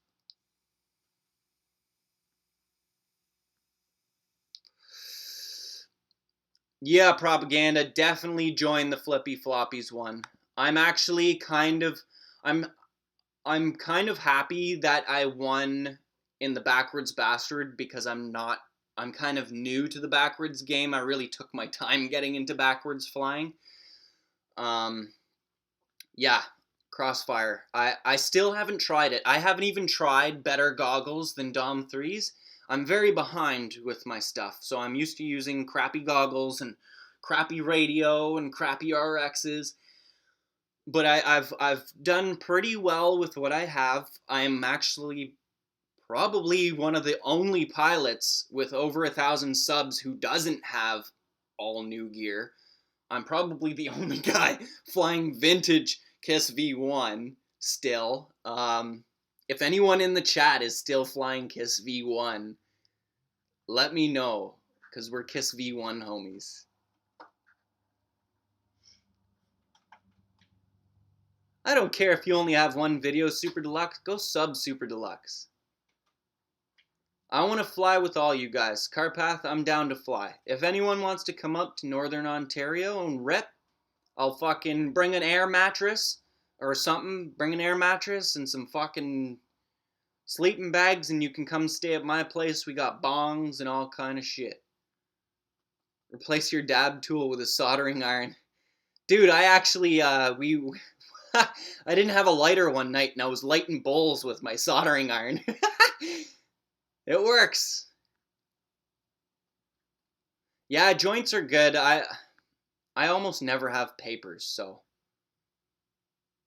S2: Yeah, propaganda, definitely join the Flippy Floppies one. I'm actually I'm kind of happy that I won in the Backwards Bastard because I'm kind of new to the backwards game. I really took my time getting into backwards flying. Yeah, Crossfire. I still haven't tried it. I haven't even tried better goggles than Dom 3's. I'm very behind with my stuff, so I'm used to using crappy goggles and crappy radio and crappy RXs. But I've done pretty well with what I have. I'm actually probably one of the only pilots with over 1,000 subs who doesn't have all new gear. I'm probably the only guy flying vintage KISS V1 still. If anyone in the chat is still flying KISS V1, let me know, because we're KISS V1 homies. I don't care if you only have one video, Super Deluxe, go sub Super Deluxe. I want to fly with all you guys. Carpath, I'm down to fly. If anyone wants to come up to Northern Ontario and rip, I'll fucking bring an air mattress or something. Bring an air mattress and some fucking sleeping bags, and you can come stay at my place. We got bongs and all kind of shit. Replace your dab tool with a soldering iron. Dude, I actually, I didn't have a lighter one night, and I was lighting bowls with my soldering iron. It works. Yeah, joints are good. I almost never have papers, so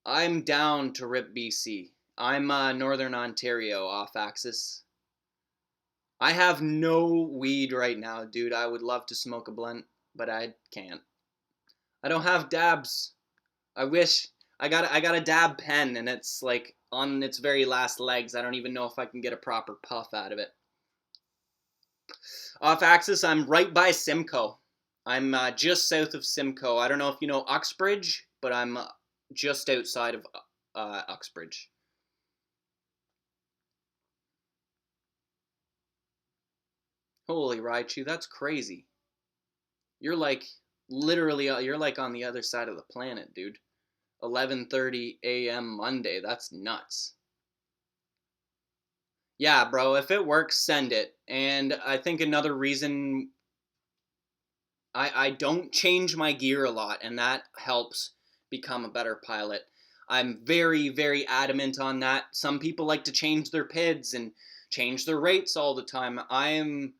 S2: I'm down to rip BC. I'm Northern Ontario off axis. I have no weed right now, dude. I would love to smoke a blunt, but I can't. I don't have dabs. I wish. I got a dab pen, and it's like on its very last legs. I don't even know if I can get a proper puff out of it. Off axis, I'm right by Simcoe. I'm just south of Simcoe. I don't know if you know Uxbridge, but I'm just outside of Uxbridge. Holy Raichu, that's crazy. You're like literally you're like on the other side of the planet, dude. 11:30 a.m. Monday. That's nuts. Yeah, bro, if it works, send it. And I think another reason I don't change my gear a lot, and that helps become a better pilot. I'm very, very adamant on that. Some people like to change their PIDs and change their rates all the time. I am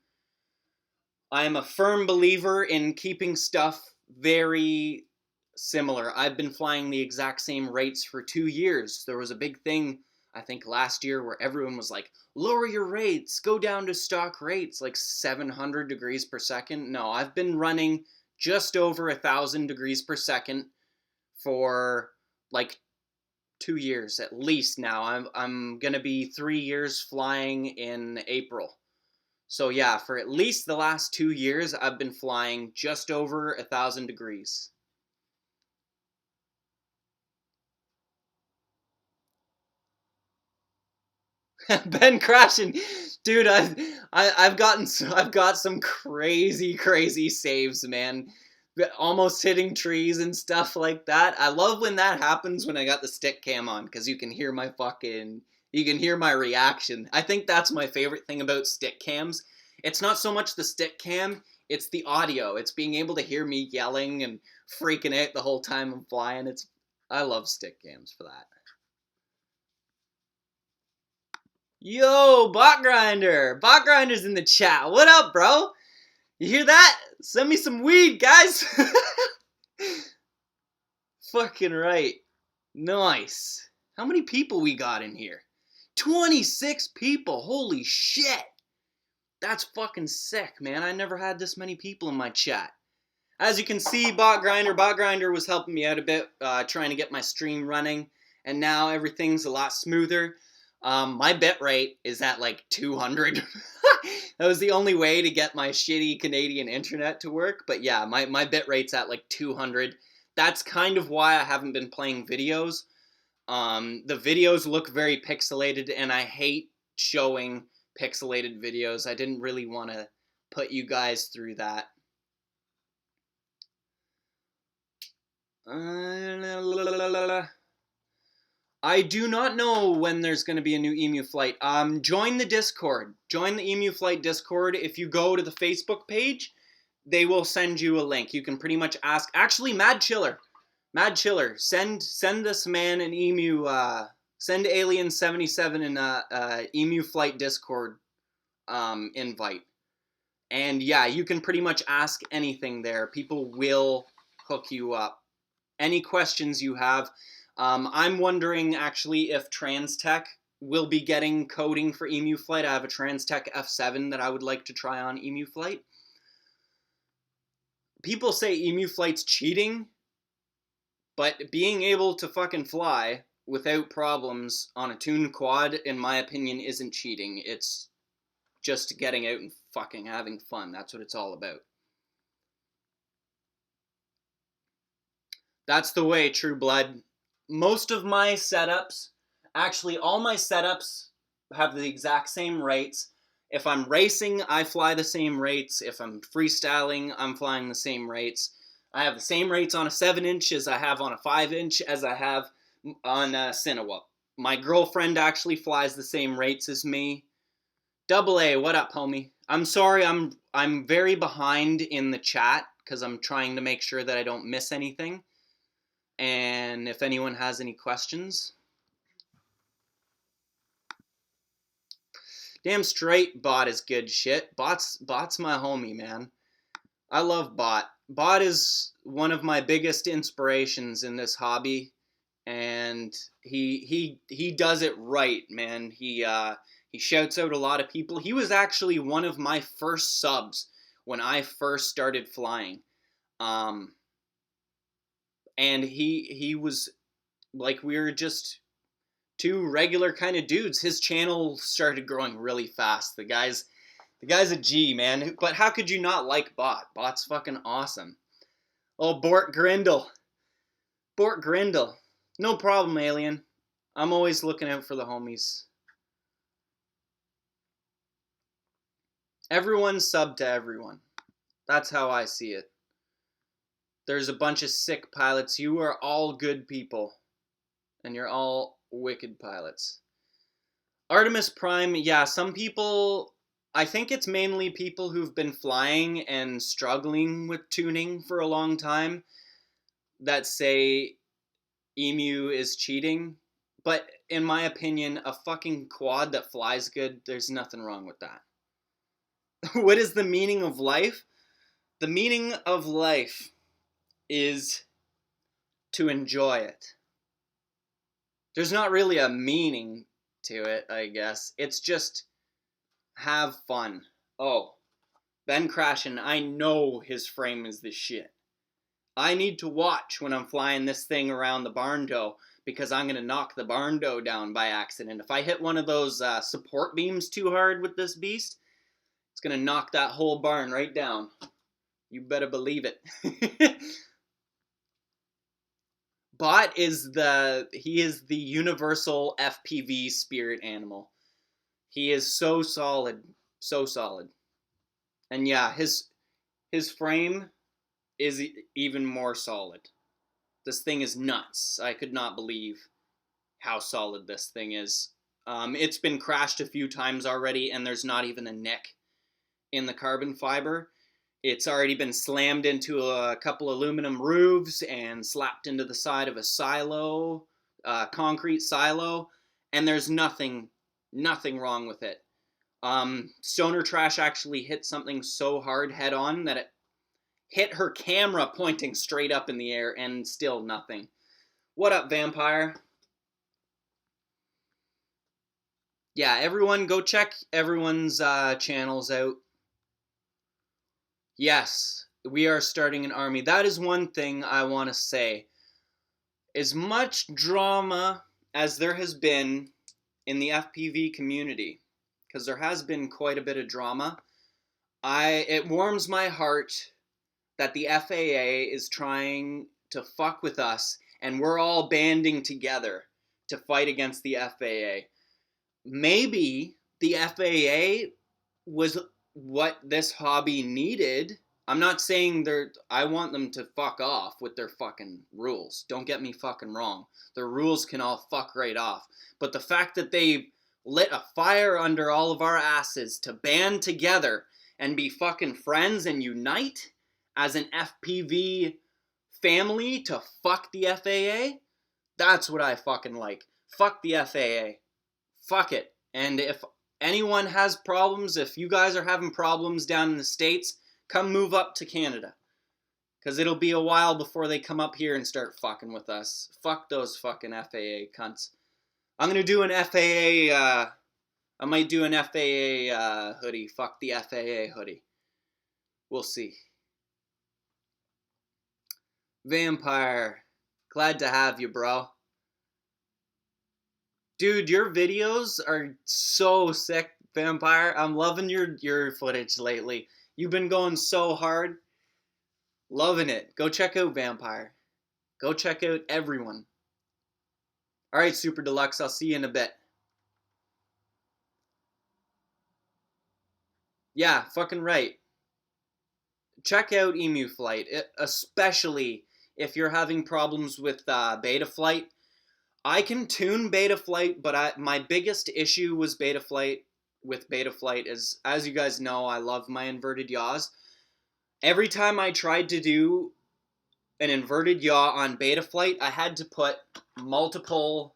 S2: a firm believer in keeping stuff very similar. I've been flying the exact same rates for 2 years. There was a big thing, I think, last year where everyone was like, lower your rates, go down to stock rates, like 700 degrees per second. No, I've been running just over 1,000 degrees per second for like 2 years at least now. I'm gonna be 3 years flying in April. So yeah, for at least the last 2 years, I've been flying just over 1,000 degrees. Ben crashing, dude. I've got some crazy saves, man. Almost hitting trees and stuff like that. I love when that happens when I got the stick cam on, because you can hear my reaction. I think that's my favorite thing about stick cams. It's not so much the stick cam, it's the audio. It's being able to hear me yelling and freaking out the whole time I'm flying. I love stick cams for that. Yo, Bot Grinder! Bot Grinder's in the chat. What up, bro? You hear that? Send me some weed, guys! Fucking right. Nice. How many people we got in here? 26 people. Holy shit. That's fucking sick, man. I never had this many people in my chat. As you can see, Bot Grinder was helping me out a bit, trying to get my stream running, and now everything's a lot smoother. My bitrate is at like 200. That was the only way to get my shitty Canadian internet to work, but yeah, my bitrate's at like 200. That's kind of why I haven't been playing videos. The videos look very pixelated, and I hate showing pixelated videos. I didn't really want to put you guys through that. I do not know when there's going to be a new Emu flight. Join the Discord. Join the Emu flight Discord. If you go to the Facebook page, they will send you a link. You can pretty much ask. Actually, Mad Chiller, send this man an Emu. Send Alien77 an Emu flight Discord invite. And yeah, you can pretty much ask anything there. People will hook you up. Any questions you have. I'm wondering actually if Transtech will be getting coding for Emu Flight. I have a Transtech F7 that I would like to try on Emu Flight. People say Emu Flight's cheating, but being able to fucking fly without problems on a tuned quad, in my opinion, isn't cheating. It's just getting out and fucking having fun. That's what it's all about. That's the way, True Blood. Most of my setups, actually all my setups, have the exact same rates. If I'm racing, I fly the same rates. If I'm freestyling, I'm flying the same rates. I have the same rates on a 7-inch as I have on a 5-inch as I have on a Cinewa. My girlfriend actually flies the same rates as me. Double A, what up, homie? I'm sorry, I'm very behind in the chat because I'm trying to make sure that I don't miss anything. And if anyone has any questions. Damn straight, Bot is good shit. Bot's my homie, man. I love Bot. Bot is one of my biggest inspirations in this hobby, and he does it right, man. He shouts out a lot of people. He was actually one of my first subs when I first started flying. And he was like, we were just two regular kind of dudes. His channel started growing really fast. The guy's a G, man. But how could you not like Bot? Bot's fucking awesome. Oh, Bort Grindle. No problem, Alien. I'm always looking out for the homies. Everyone's sub to everyone. That's how I see it. There's a bunch of sick pilots. You are all good people. And you're all wicked pilots. Artemis Prime, yeah, some people, I think it's mainly people who've been flying and struggling with tuning for a long time that say Emu is cheating. But in my opinion, a fucking quad that flies good, there's nothing wrong with that. What is the meaning of life? The meaning of life is to enjoy it. There's not really a meaning to it, I guess. It's just have fun. Oh, Ben Crashin, I know his frame is the shit. I need to watch when I'm flying this thing around the barn door because I'm going to knock the barn door down by accident. If I hit one of those support beams too hard with this beast, it's going to knock that whole barn right down. You better believe it. Bot is the universal FPV spirit animal. He is so solid. And yeah, his frame is even more solid. This thing is nuts. I could not believe how solid this thing is. It's been crashed a few times already, and there's not even a nick in the carbon fiber. It's already been slammed into a couple aluminum roofs and slapped into the side of a silo, concrete silo, and there's nothing Nothing wrong with it. Stoner Trash actually hit something so hard head on that it hit her camera pointing straight up in the air, and still nothing. What up, Vampire? Yeah, everyone go check everyone's channels out. Yes, we are starting an army. That is one thing I want to say. As much drama as there has been in the FPV community, because there has been quite a bit of drama, it warms my heart that the FAA is trying to fuck with us, and we're all banding together to fight against the FAA. Maybe the FAA was what this hobby needed. I'm not saying I want them to fuck off with their fucking rules. Don't get me fucking wrong. Their rules can all fuck right off. But the fact that they lit a fire under all of our asses to band together and be fucking friends and unite as an FPV family to fuck the FAA, that's what I fucking like. Fuck the FAA. Fuck it. And if anyone has problems, if you guys are having problems down in the States, come move up to Canada. Because it'll be a while before they come up here and start fucking with us. Fuck those fucking FAA cunts. I'm going to do an FAA, I might do an FAA hoodie. Fuck the FAA hoodie. We'll see. Vampire, glad to have you, bro. Dude, your videos are so sick, Vampire. I'm loving your footage lately. You've been going so hard. Loving it. Go check out Vampire. Go check out everyone. Alright, Super Deluxe, I'll see you in a bit. Yeah, fucking right. Check out Emu Flight, especially if you're having problems with Betaflight. I can tune Betaflight, but my biggest issue was with Betaflight is, as you guys know, I love my inverted yaws. Every time I tried to do an inverted yaw on Betaflight, I had to put multiple,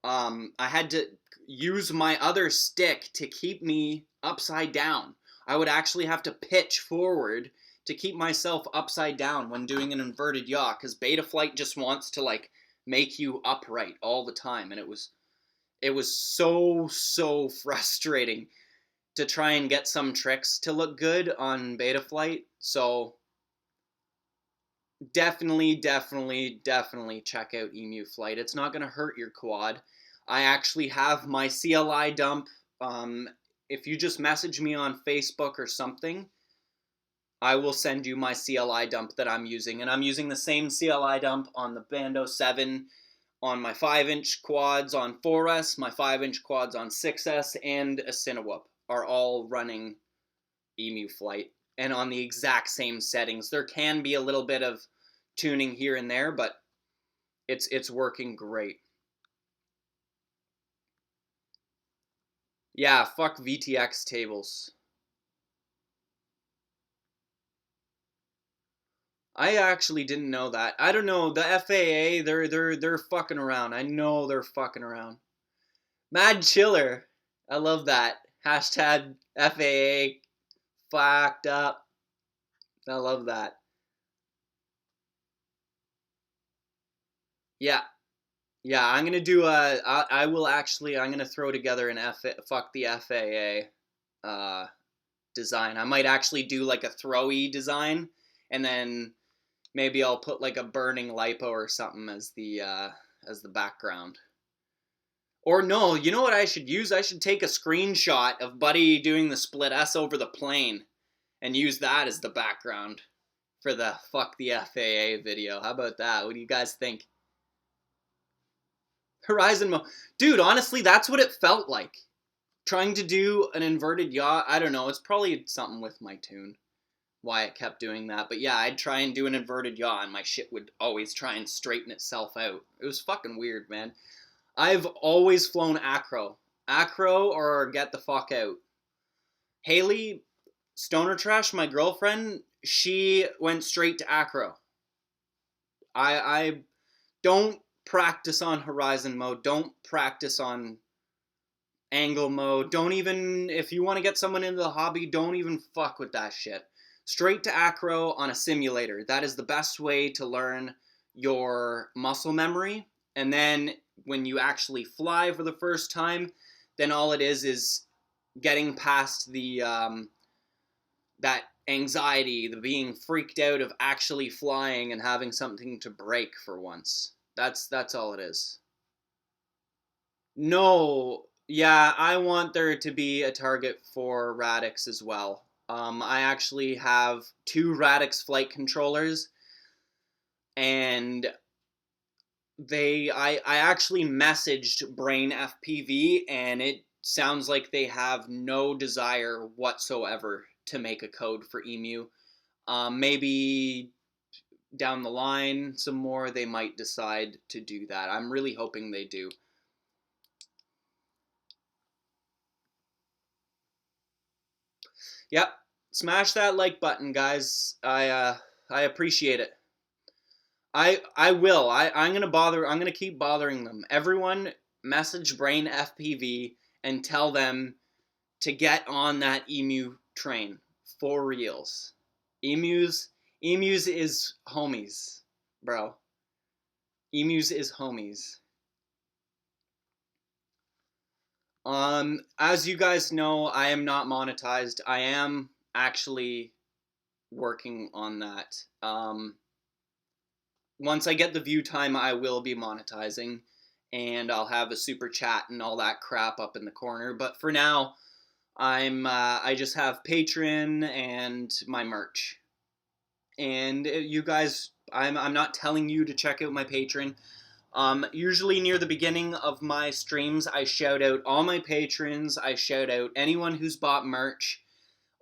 S2: I had to use my other stick to keep me upside down. I would actually have to pitch forward to keep myself upside down when doing an inverted yaw, because Betaflight just wants to like make you upright all the time, and it was so frustrating to try and get some tricks to look good on Betaflight. So definitely check out Emu Flight. It's not going to hurt your quad. I actually have my CLI dump. If you just message me on Facebook or something, I will send you my CLI dump that I'm using. And I'm using the same CLI dump on the Bando 7, on my 5-inch quads on 4S, my 5-inch quads on 6S, and a Cinewhoop are all running Emu Flight. And on the exact same settings. There can be a little bit of tuning here and there, but it's working great. Yeah, fuck VTX tables. I actually didn't know that. I don't know, the FAA, they're fucking around. I know they're fucking around. Mad Chiller. I love that. Hashtag FAA fucked up. I love that. Yeah. Yeah, I'm gonna do I'm gonna throw together an fuck the FAA design. I might actually do like a throwy design, and then maybe I'll put like a burning lipo or something as the background. Or no, you know what I should use? I should take a screenshot of Buddy doing the split S over the plane and use that as the background for the fuck the FAA video. How about that? What do you guys think? Horizon mode. Dude, honestly, that's what it felt like. Trying to do an inverted yaw, I don't know, it's probably something with my tune. Why it kept doing that. But yeah, I'd try and do an inverted yaw and my shit would always try and straighten itself out. It was fucking weird, man. I've always flown acro. Acro or get the fuck out. Haley, Stoner Trash, my girlfriend, she went straight to acro. I don't practice on horizon mode. Don't practice on angle mode. Don't even, if you want to get someone into the hobby, don't even fuck with that shit. Straight to acro on a simulator. That is the best way to learn your muscle memory. And then when you actually fly for the first time, then all it is getting past the that anxiety, the being freaked out of actually flying and having something to break for once. That's all it is. No, yeah, I want there to be a target for Radix as well. I actually have 2 Radix flight controllers, and I actually messaged Brain FPV, and it sounds like they have no desire whatsoever to make a code for Emu. Maybe down the line some more they might decide to do that. I'm really hoping they do. Yep, smash that like button, guys. I appreciate it. I will. I'm gonna keep bothering them. Everyone message Brain FPV and tell them to get on that emu train for reals. Emus is homies, bro. Emus is homies. As you guys know, I am not monetized. I am actually working on that. Once I get the view time, I will be monetizing, and I'll have a super chat and all that crap up in the corner. But for now, I just have Patreon and my merch. And you guys, I'm not telling you to check out my Patreon. Usually near the beginning of my streams, I shout out all my patrons. I shout out anyone who's bought merch.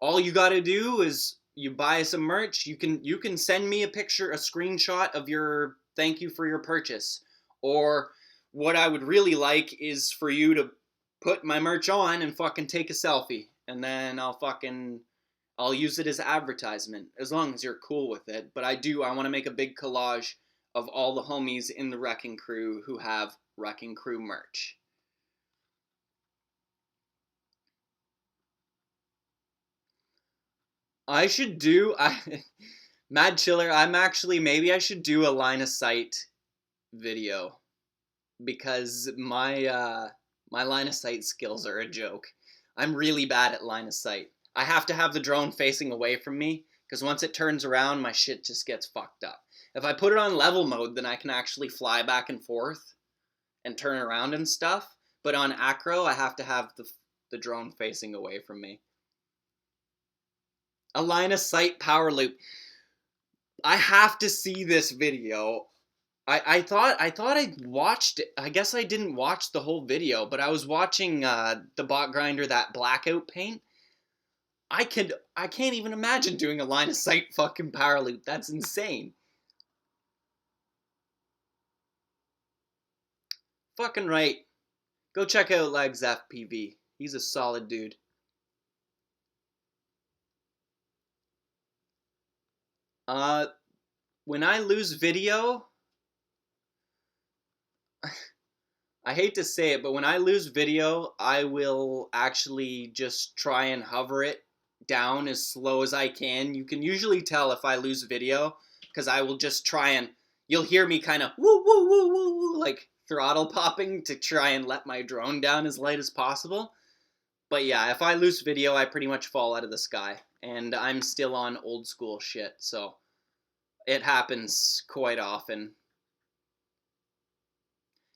S2: All you gotta do is you buy some merch. You can send me a picture, a screenshot of your thank you for your purchase. Or what I would really like is for you to put my merch on and fucking take a selfie, and then I'll use it as advertisement, as long as you're cool with it. But I want to make a big collage of all the homies in the Wrecking Crew who have Wrecking Crew merch. I should do, Mad Chiller, maybe I should do a line of sight video, because my line of sight skills are a joke. I'm really bad at line of sight. I have to have the drone facing away from me, because once it turns around, my shit just gets fucked up. If I put it on level mode, then I can actually fly back and forth and turn around and stuff. But on acro, I have to have the drone facing away from me. A line of sight power loop. I have to see this video. I thought I watched it. I guess I didn't watch the whole video, but I was watching the bot grinder that blackout paint. I can't even imagine doing a line of sight fucking power loop. That's insane. Fucking right. Go check out Legs FPV. He's a solid dude. When I lose video, I hate to say it, but when I lose video, I will actually just try and hover it down as slow as I can. You can usually tell if I lose video, because I will just try and, you'll hear me kind of woo woo woo woo woo, like throttle popping to try and let my drone down as light as possible. But yeah, if I lose video, I pretty much fall out of the sky, and I'm still on old school shit, so it happens quite often.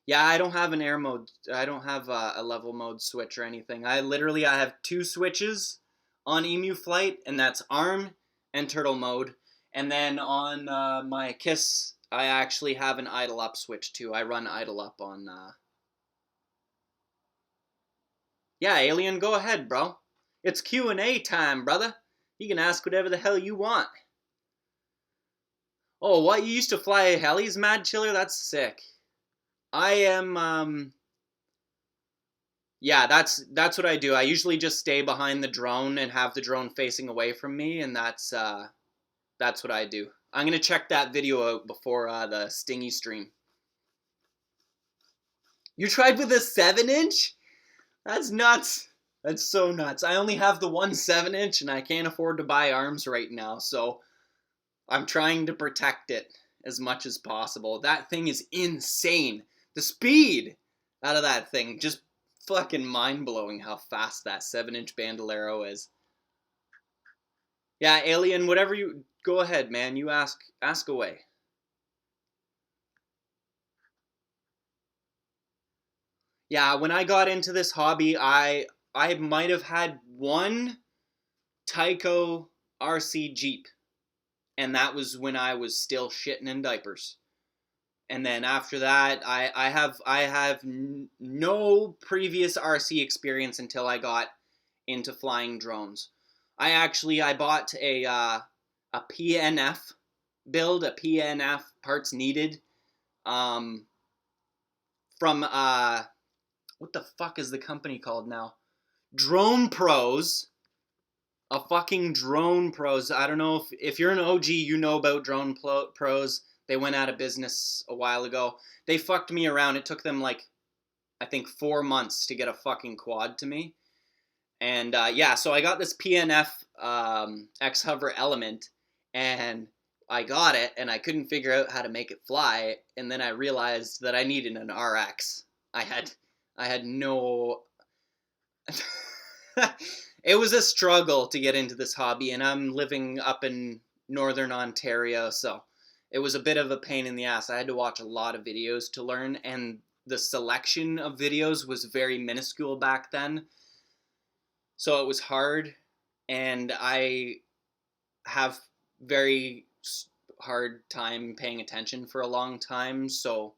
S2: Yeah, I don't have an air mode. I don't have a level mode switch or anything. I have 2 switches on Emu Flight, and that's arm and turtle mode. And then on my KISS, I actually have an idle up switch too. I run idle up on... Yeah, Alien, go ahead, bro. It's Q&A time, brother. You can ask whatever the hell you want. Oh, what? You used to fly helis, Mad Chiller? That's sick. I am, yeah, that's what I do. I usually just stay behind the drone and have the drone facing away from me, and that's what I do. I'm gonna check that video out before the Stingy stream. You tried with a 7-inch? That's nuts. That's so nuts. I only have the one 7-inch and I can't afford to buy arms right now, so I'm trying to protect it as much as possible. That thing is insane. The speed out of that thing, just fucking mind-blowing how fast that 7-inch Bandolero is. Yeah, Alien, whatever you... Go ahead, man. You ask away. Yeah, when I got into this hobby, I might have had one Tyco RC Jeep, and that was when I was still shitting in diapers. And then after that, I have no previous RC experience until I got into flying drones. I bought a PNF build, a PNF parts needed, from what the fuck is the company called now? Drone Pros. A fucking Drone Pros. I don't know if you're an OG, you know about Drone Pros. They went out of business a while ago. They fucked me around. It took them like, I think 4 months to get a fucking quad to me. And yeah, so I got this PNF X-Hover Element, and I got it, and I couldn't figure out how to make it fly, and then I realized that I needed an RX. I had no... It was a struggle to get into this hobby, and I'm living up in northern Ontario, so it was a bit of a pain in the ass. I had to watch a lot of videos to learn, and the selection of videos was very minuscule back then, so it was hard, and I have very hard time paying attention for a long time, so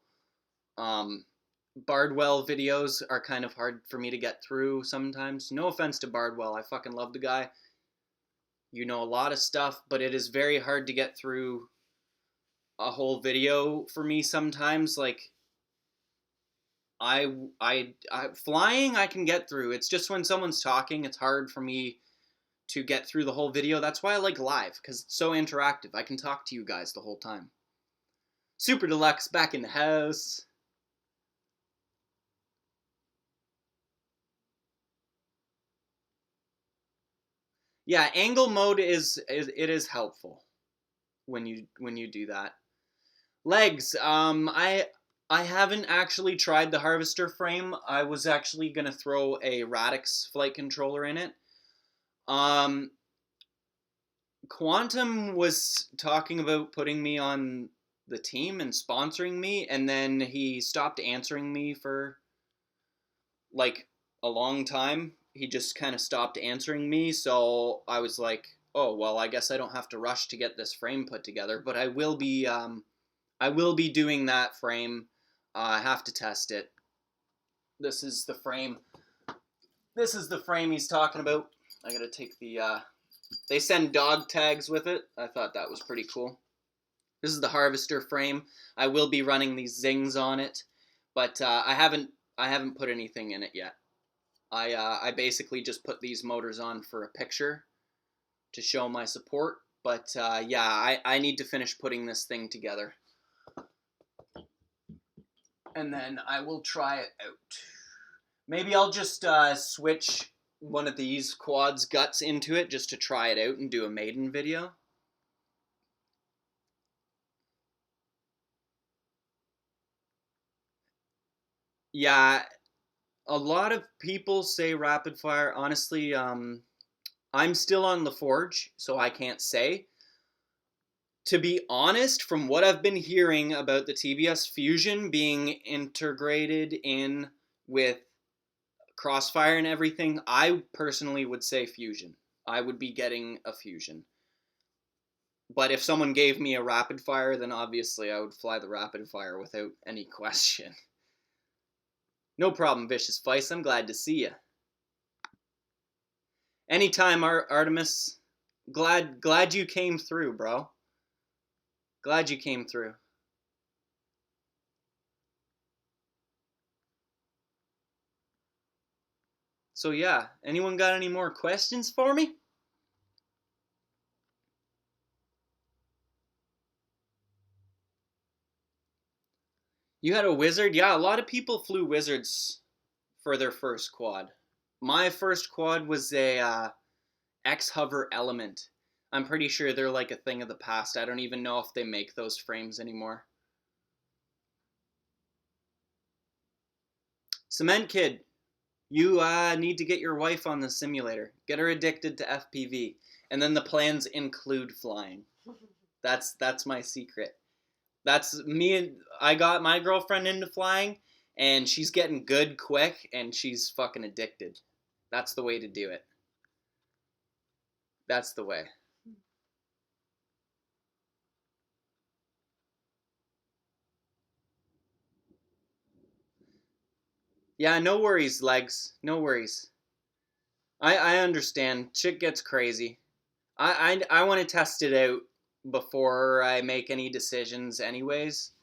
S2: Bardwell videos are kind of hard for me to get through sometimes. No offense to Bardwell, I fucking love the guy. You know a lot of stuff, but it is very hard to get through a whole video for me sometimes. Like, I flying I can get through. It's just when someone's talking, it's hard for me to get through the whole video. That's why I like live, because it's so interactive. I can talk to you guys the whole time. Super Deluxe back in the house. Yeah, angle mode is helpful when you do that. Legs, I haven't actually tried the harvester frame. I was actually gonna throw a Radix flight controller in it. Quantum was talking about putting me on the team and sponsoring me, and then he stopped answering me for like a long time. He just kind of stopped answering me, so I was like, oh well, I guess I don't have to rush to get this frame put together, but I will be doing that frame. I have to test it. This is the frame he's talking about. I gotta take the they send dog tags with it. I thought that was pretty cool. This is the harvester frame. I will be running these zings on it, but I haven't put anything in it yet. I basically just put these motors on for a picture to show my support, but yeah, I need to finish putting this thing together. And then I will try it out. Maybe I'll just switch one of these quads guts into it just to try it out and do a maiden video. Yeah, a lot of people say rapid fire. Honestly, I'm still on LaForge, so I can't say. To be honest, from what I've been hearing about the TBS Fusion being integrated in with Crossfire and everything, I personally would say Fusion. I would be getting a Fusion. But if someone gave me a rapid fire, then obviously I would fly the rapid fire without any question. No problem, Vicious Vice. I'm glad to see you. Anytime, Artemis. Glad you came through, bro. Glad you came through. So yeah, anyone got any more questions for me? You had a wizard? Yeah, a lot of people flew wizards for their first quad. My first quad was a X-Hover Element. I'm pretty sure they're like a thing of the past. I don't even know if they make those frames anymore. Cement Kid, you need to get your wife on the simulator. Get her addicted to FPV. And then the plans include flying. That's my secret. That's me, and I got my girlfriend into flying, and she's getting good quick, and she's fucking addicted. That's the way to do it. That's the way. Yeah, no worries, Legs. No worries. I understand. Shit gets crazy. I want to test it out before I make any decisions anyways.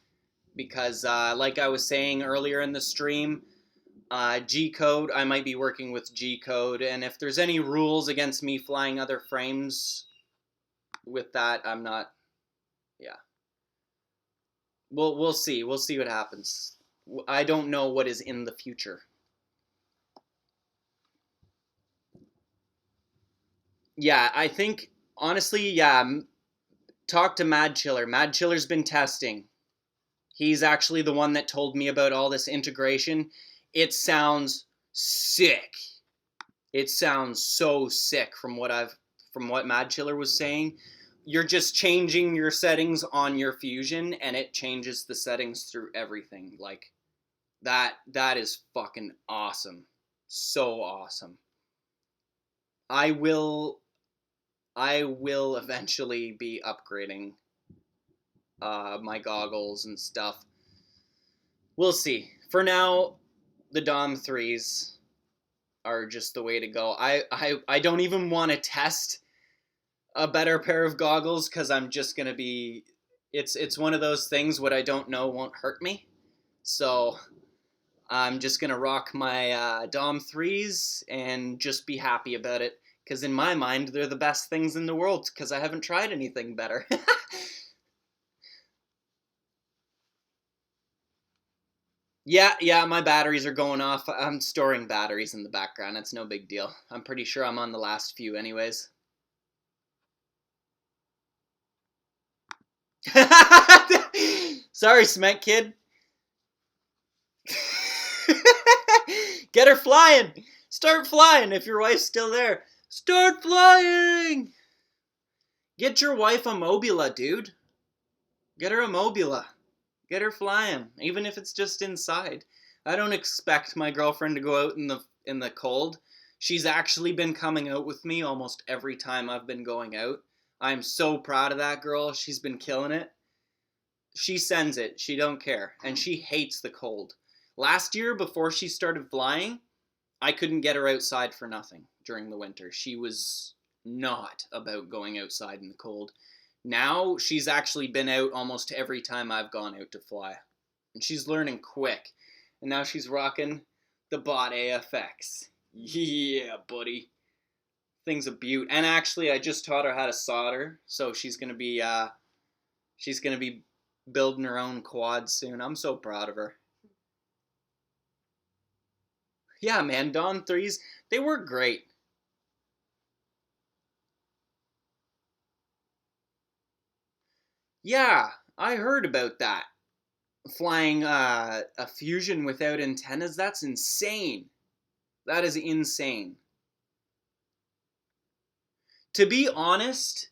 S2: Because, like I was saying earlier in the stream, G-code, I might be working with G-code, and if there's any rules against me flying other frames with that, I'm not, yeah. We'll see. We'll see what happens. I don't know what is in the future. Yeah, I think, honestly, yeah, talk to Mad Chiller. Mad Chiller's been testing. He's actually the one that told me about all this integration. It sounds sick. It sounds so sick from what Mad Chiller was saying. You're just changing your settings on your Fusion, and it changes the settings through everything. Like, that is fucking awesome. So awesome. I will eventually be upgrading my goggles and stuff. We'll see. For now, the Dom 3s are just the way to go. I don't even want to test a better pair of goggles because I'm just gonna be. It's one of those things. What I don't know won't hurt me. So I'm just gonna rock my Dom 3s and just be happy about it. Because in my mind, they're the best things in the world. Because I haven't tried anything better. Yeah, my batteries are going off. I'm storing batteries in the background. It's no big deal. I'm pretty sure I'm on the last few anyways. Sorry, Cement Kid. Get her flying. Start flying if your wife's still there. Start flying. Get your wife a Mobula, dude. Get her a Mobula. Get her flying, even if it's just inside. I don't expect my girlfriend to go out in the cold. She's actually been coming out with me almost every time I've been going out. I'm so proud of that girl. She's been killing it. She sends it. She don't care. And she hates the cold. Last year, before she started flying, I couldn't get her outside for nothing during the winter. She was not about going outside in the cold. Now, she's actually been out almost every time I've gone out to fly. And she's learning quick. And now she's rocking the Bot AFX. Yeah, buddy. Thing's a beaut. And actually, I just taught her how to solder. So she's gonna be building her own quad soon. I'm so proud of her. Yeah, man, Dawn 3s, they work great. Yeah, I heard about that. Flying a Fusion without antennas, that's insane. That is insane. To be honest,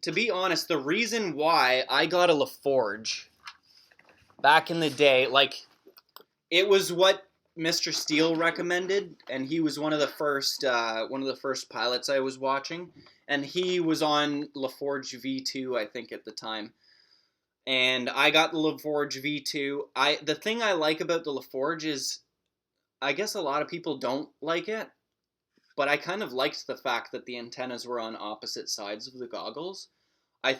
S2: the reason why I got a LaForge back in the day, like, it was what Mr. Steele recommended, and he was one of the first pilots I was watching, and he was on LaForge V2, I think, at the time. And I got the LaForge V2. The thing I like about the LaForge is, I guess a lot of people don't like it, but I kind of liked the fact that the antennas were on opposite sides of the goggles. I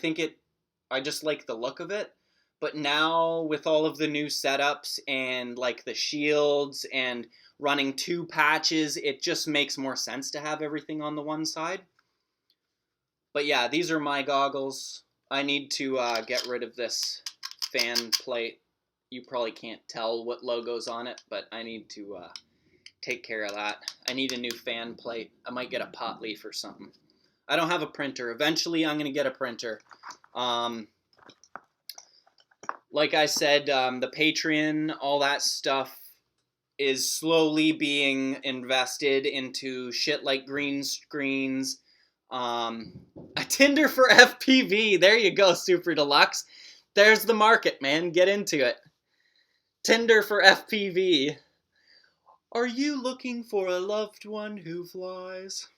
S2: just like the look of it. But now with all of the new setups and like the shields and running 2 patches, it just makes more sense to have everything on the one side. But yeah, these are my goggles. I need to get rid of this fan plate. You probably can't tell what logo's on it, but I need to take care of that. I need a new fan plate. I might get a pot leaf or something. I don't have a printer. Eventually, I'm going to get a printer. Like I said, the Patreon, all that stuff is slowly being invested into shit like green screens. A Tinder for FPV. There you go, Super Deluxe. There's the market, man. Get into it. Tinder for FPV. Are you looking for a loved one who flies?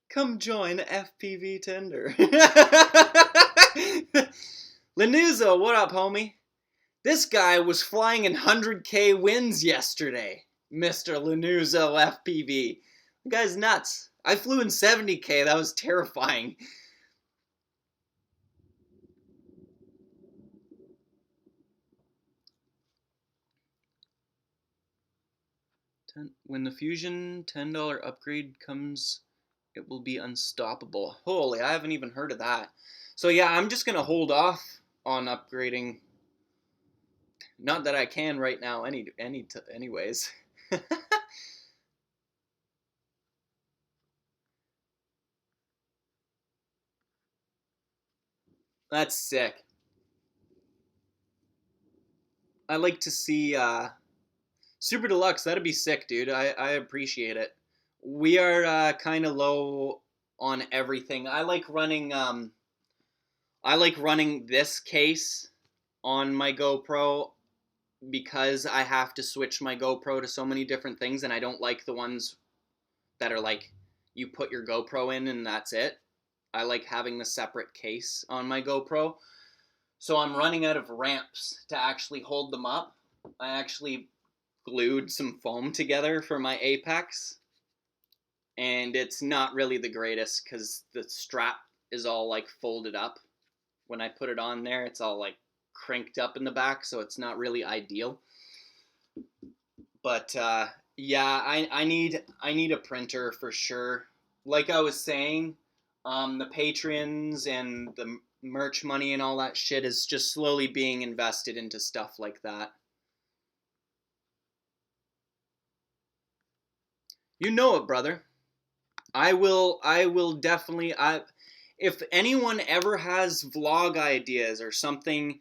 S2: Come join FPV Tinder. Lanuzo, what up, homie? This guy was flying in 100K winds yesterday. Mr. Lanuzo FPV. The guy's nuts. I flew in 70K. That was terrifying. When the Fusion $10 upgrade comes, it will be unstoppable. Holy, I haven't even heard of that. So yeah, I'm just going to hold off on upgrading. Not that I can right now anyways. That's sick. I like to see Super Deluxe. That'd be sick, dude. I appreciate it. We are kind of low on everything. I like running this case on my GoPro because I have to switch my GoPro to so many different things, and I don't like the ones that are like you put your GoPro in and that's it. I like having the separate case on my GoPro. So I'm running out of ramps to actually hold them up. I actually glued some foam together for my apex, and it's not really the greatest because the strap is all like folded up. When I put it on there, it's all like cranked up in the back, so it's not really ideal. But yeah, I need a printer for sure. Like I was saying, the Patreons and the merch money and all that shit is just slowly being invested into stuff like that. You know it, brother. I will definitely, if anyone ever has vlog ideas or something,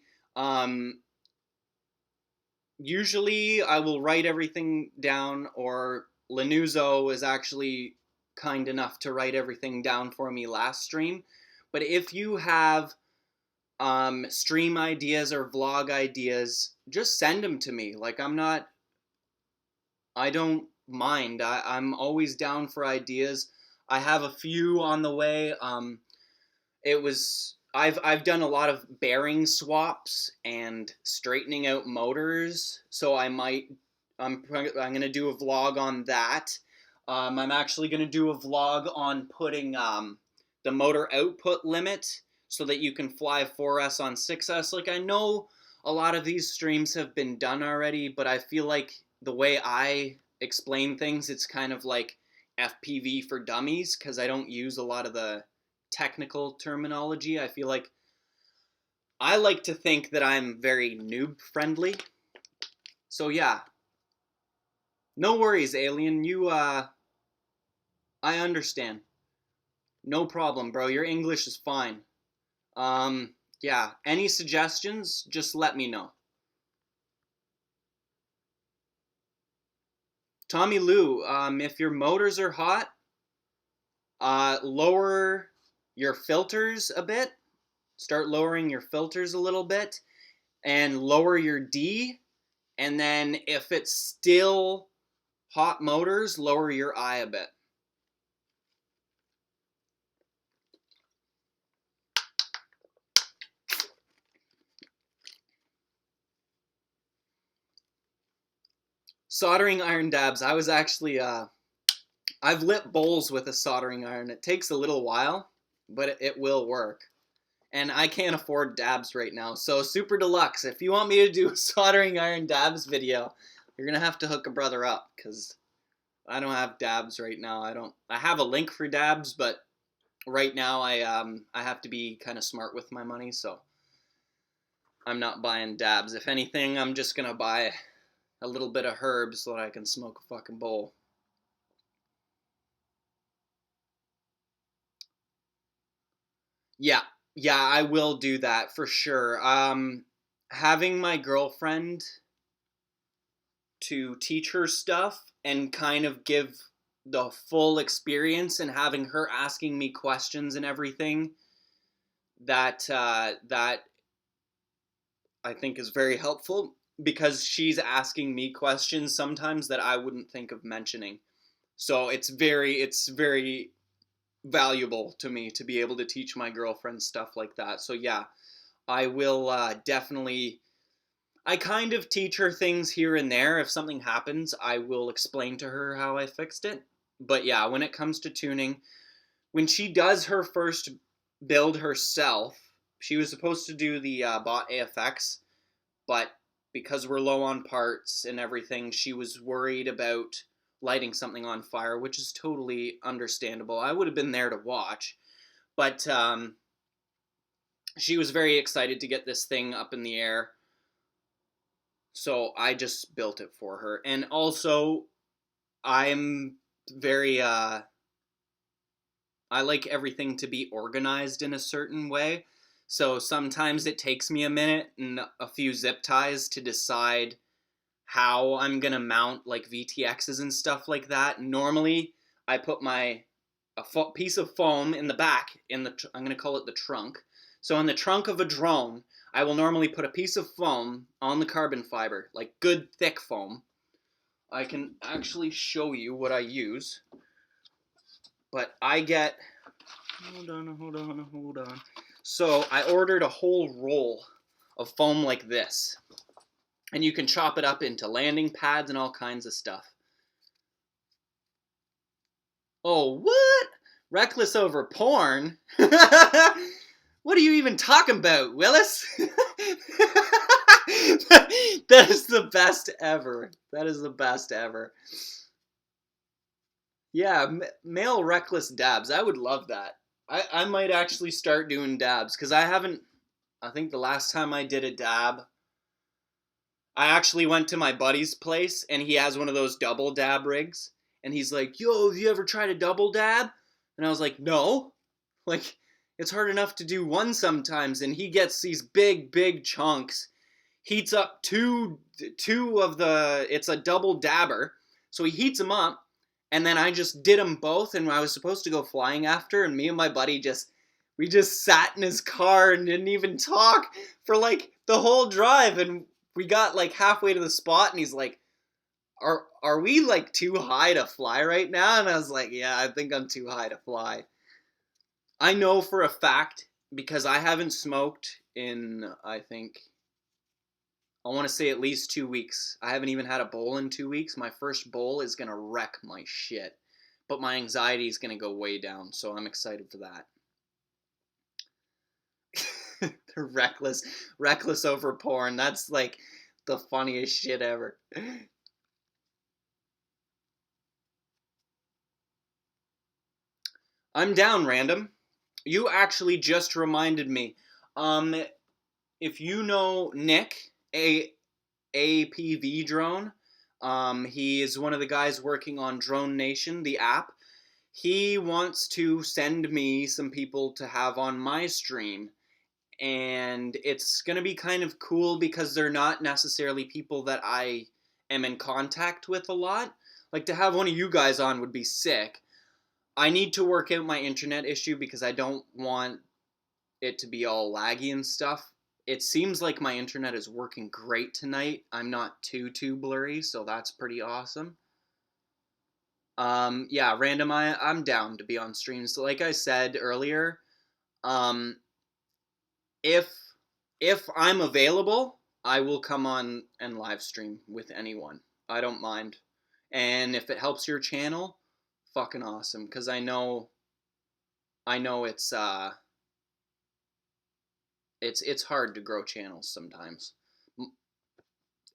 S2: usually I will write everything down, or Lanuzo is actually kind enough to write everything down for me last stream. But if you have stream ideas or vlog ideas, just send them to me. Like, I don't mind. I'm always down for ideas. I have a few on the way. I've done a lot of bearing swaps and straightening out motors, so I'm gonna do a vlog on that. I'm actually gonna do a vlog on putting the motor output limit so that you can fly 4S on 6S. Like, I know a lot of these streams have been done already, but I feel like the way I explain things, it's kind of like FPV for dummies, because I don't use a lot of the technical terminology. I feel like I like to think that I'm very noob friendly. So yeah, no worries, Alien. I understand. No problem, bro. Your English is fine. Yeah, any suggestions, just let me know. Tommy Lou, if your motors are hot, lower your filters a bit. Start lowering your filters a little bit and lower your D. And then if it's still hot motors, lower your I a bit. Soldering iron dabs. I was actually, I've lit bowls with a soldering iron. It takes a little while, but it will work. And I can't afford dabs right now. So Super Deluxe, if you want me to do a soldering iron dabs video, you're going to have to hook a brother up, because I don't have dabs right now. I have a link for dabs, but right now I have to be kind of smart with my money, so I'm not buying dabs. If anything, I'm just going to buy a little bit of herb so that I can smoke a fucking bowl. Yeah, yeah, I will do that for sure. Having my girlfriend to teach her stuff and kind of give the full experience, and having her asking me questions and everything, that I think is very helpful, because she's asking me questions sometimes that I wouldn't think of mentioning. So it's very valuable to me to be able to teach my girlfriend stuff like that. So yeah, I will definitely. I kind of teach her things here and there. If something happens, I will explain to her how I fixed it. But yeah, when it comes to tuning, when she does her first build herself, she was supposed to do the bot AFX, but because we're low on parts and everything, she was worried about lighting something on fire, which is totally understandable. I would have been there to watch, but she was very excited to get this thing up in the air. So I just built it for her. And also, I'm very, I like everything to be organized in a certain way. So sometimes it takes me a minute and a few zip ties to decide how I'm going to mount like VTXs and stuff like that. Normally, I put a piece of foam in the back, I'm going to call it the trunk. So in the trunk of a drone, I will normally put a piece of foam on the carbon fiber, like good thick foam. I can actually show you what I use. But I get, hold on. So I ordered a whole roll of foam like this. And you can chop it up into landing pads and all kinds of stuff. Oh, what? Reckless over porn? What are you even talking about, Willis? That is the best ever. That is the best ever. Yeah, male reckless dabs. I would love that. I might actually start doing dabs, because I think the last time I did a dab, I actually went to my buddy's place, and he has one of those double dab rigs, and he's like, yo, have you ever tried a double dab? And I was like, no. Like, it's hard enough to do one sometimes, and he gets these big chunks, heats up two of it's a double dabber, so he heats them up, and then I just did them both, and I was supposed to go flying after, and me and my buddy we just sat in his car and didn't even talk for like the whole drive, and we got like halfway to the spot, and he's like, are we like too high to fly right now? And I was like, yeah, I think I'm too high to fly. I know for a fact, because I haven't smoked in, I want to say at least 2 weeks. I haven't even had a bowl in 2 weeks. My first bowl is going to wreck my shit. But my anxiety is going to go way down, so I'm excited for that. They're reckless over porn. That's like the funniest shit ever. I'm down, Random. You actually just reminded me. If you know Nick, APV drone, he is one of the guys working on Drone Nation, the app. He wants to send me some people to have on my stream. And it's going to be kind of cool, because they're not necessarily people that I am in contact with a lot. Like, to have one of you guys on would be sick. I need to work out my internet issue, because I don't want it to be all laggy and stuff. It seems like my internet is working great tonight. I'm not too blurry, so that's pretty awesome. Yeah, Random, I'm down to be on streams. Like I said earlier, if I'm available, I will come on and live stream with anyone. I don't mind. And if it helps your channel, fucking awesome, because I know it's hard to grow channels sometimes.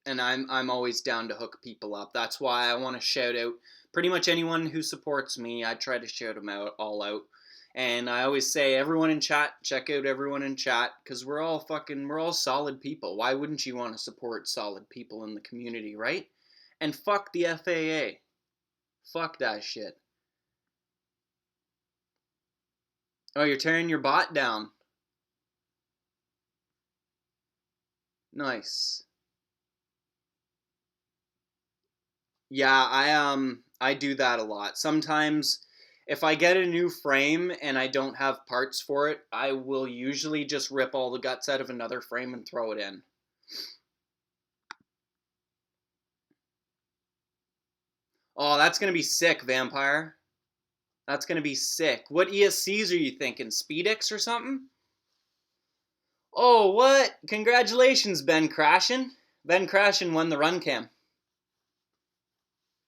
S2: And I'm always down to hook people up. That's why I want to shout out pretty much anyone who supports me. I try to shout them all out. And I always say, everyone in chat, check out everyone in chat, because we're all solid people. Why wouldn't you want to support solid people in the community, right? And fuck the FAA. Fuck that shit. Oh, you're tearing your bot down. Nice. Yeah, I do that a lot. Sometimes if I get a new frame and I don't have parts for it, I will usually just rip all the guts out of another frame and throw it in. Oh, that's gonna be sick, Vampire. That's gonna be sick. What ESCs are you thinking? SpeedX or something? Oh, what? Congratulations, Ben Crashin. Ben Crashin won the run cam.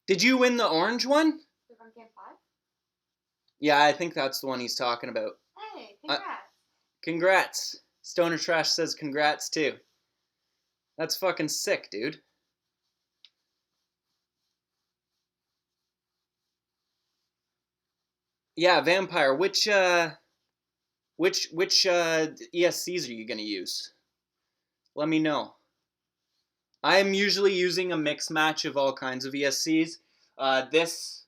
S2: Did you win the orange one?
S3: The run cam 5?
S2: Yeah, I think that's the one he's talking about.
S3: Hey, congrats.
S2: Congrats. Stoner Trash says congrats too. That's fucking sick, dude. Yeah, Vampire, which ESCs are you gonna use? Let me know. I'm usually using a mix match of all kinds of ESCs. This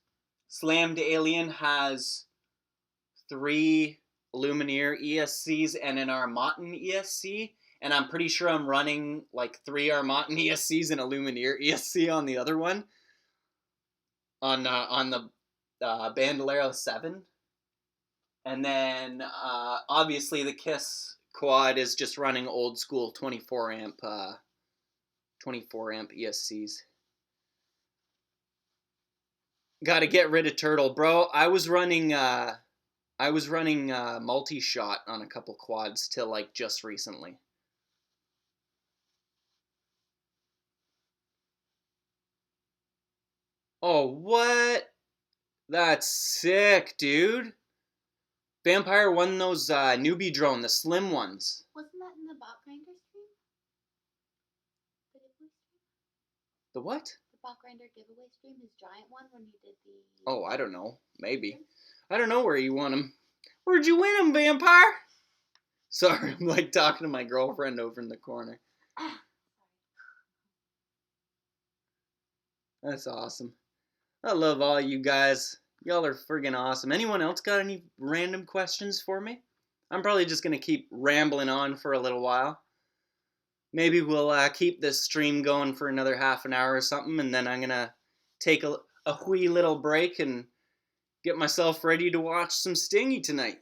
S2: Slammed Alien has 3 Lumineer ESCs and an Armaten ESC, and I'm pretty sure I'm running like 3 Armaten ESCs and a Lumineer ESC on the other one. On the Bandolero 7. And then obviously the KISS quad is just running old school 24 amp ESCs. Got to get rid of turtle, bro. I was running multi-shot on a couple quads till like just recently. Oh, what? That's sick, dude. Vampire won those newbie drone, the slim ones.
S3: Wasn't that in the bot grinder stream? The giveaway stream?
S2: The what?
S3: The bot grinder giveaway stream, his giant one when he did the...
S2: Oh, I don't know. Maybe. I don't know where you won them. Where'd you win them, Vampire? Sorry, I'm like talking to my girlfriend over in the corner. That's awesome. I love all you guys. Y'all are friggin' awesome. Anyone else got any random questions for me? I'm probably just going to keep rambling on for a little while. Maybe we'll keep this stream going for another half an hour or something, and then I'm going to take a wee little break and get myself ready to watch some Stingy tonight.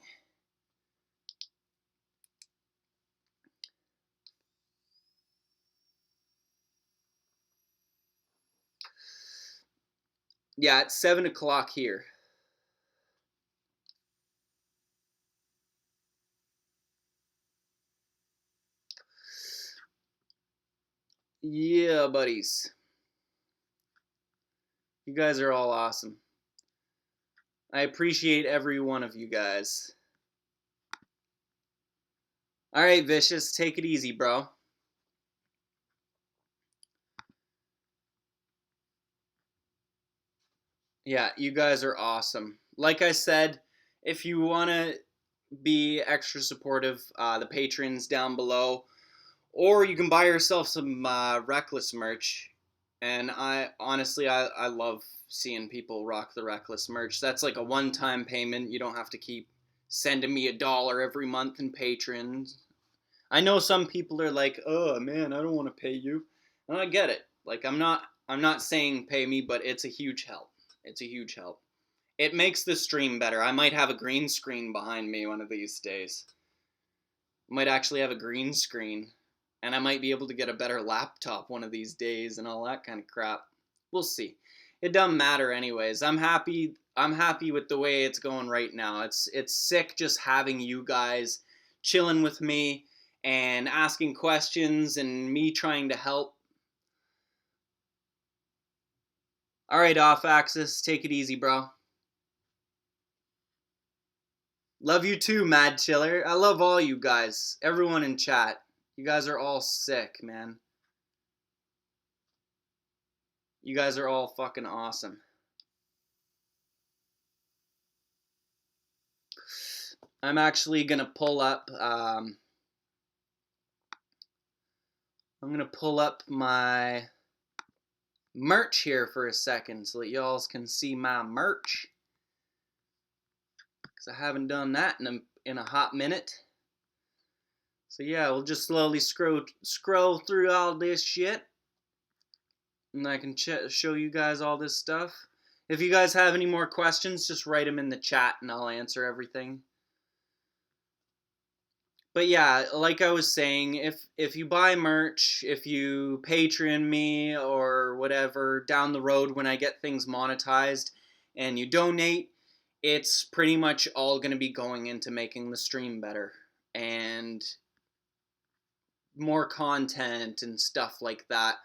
S2: Yeah, it's 7 o'clock here. Yeah, buddies. You guys are all awesome. I appreciate every one of you guys. Alright, Vicious, take it easy, bro. Yeah, you guys are awesome. Like I said, if you want to be extra supportive, the patrons down below, or you can buy yourself some Reckless merch. And I love seeing people rock the Reckless merch. That's like a one-time payment. You don't have to keep sending me $1 every month in patrons. I know some people are like, oh man, I don't want to pay you. And I get it. Like I'm not saying pay me, but it's a huge help. It's a huge help. It makes the stream better. I might have a green screen behind me one of these days. I might actually have a green screen. And I might be able to get a better laptop one of these days and all that kind of crap. We'll see. It doesn't matter anyways. I'm happy with the way it's going right now. It's sick just having you guys chilling with me and asking questions and me trying to help. Alright, Off Axis, take it easy, bro. Love you too, Mad Chiller. I love all you guys. Everyone in chat. You guys are all sick, man. You guys are all fucking awesome. I'm actually gonna pull up, I'm gonna pull up my merch here for a second so that y'all can see my merch. Because I haven't done that in a hot minute. So yeah, we'll just slowly scroll through all this shit. And I can show you guys all this stuff. If you guys have any more questions, just write them in the chat and I'll answer everything. But yeah, like I was saying, if you buy merch, if you Patreon me or whatever down the road when I get things monetized and you donate, it's pretty much all going to be going into making the stream better and more content and stuff like that.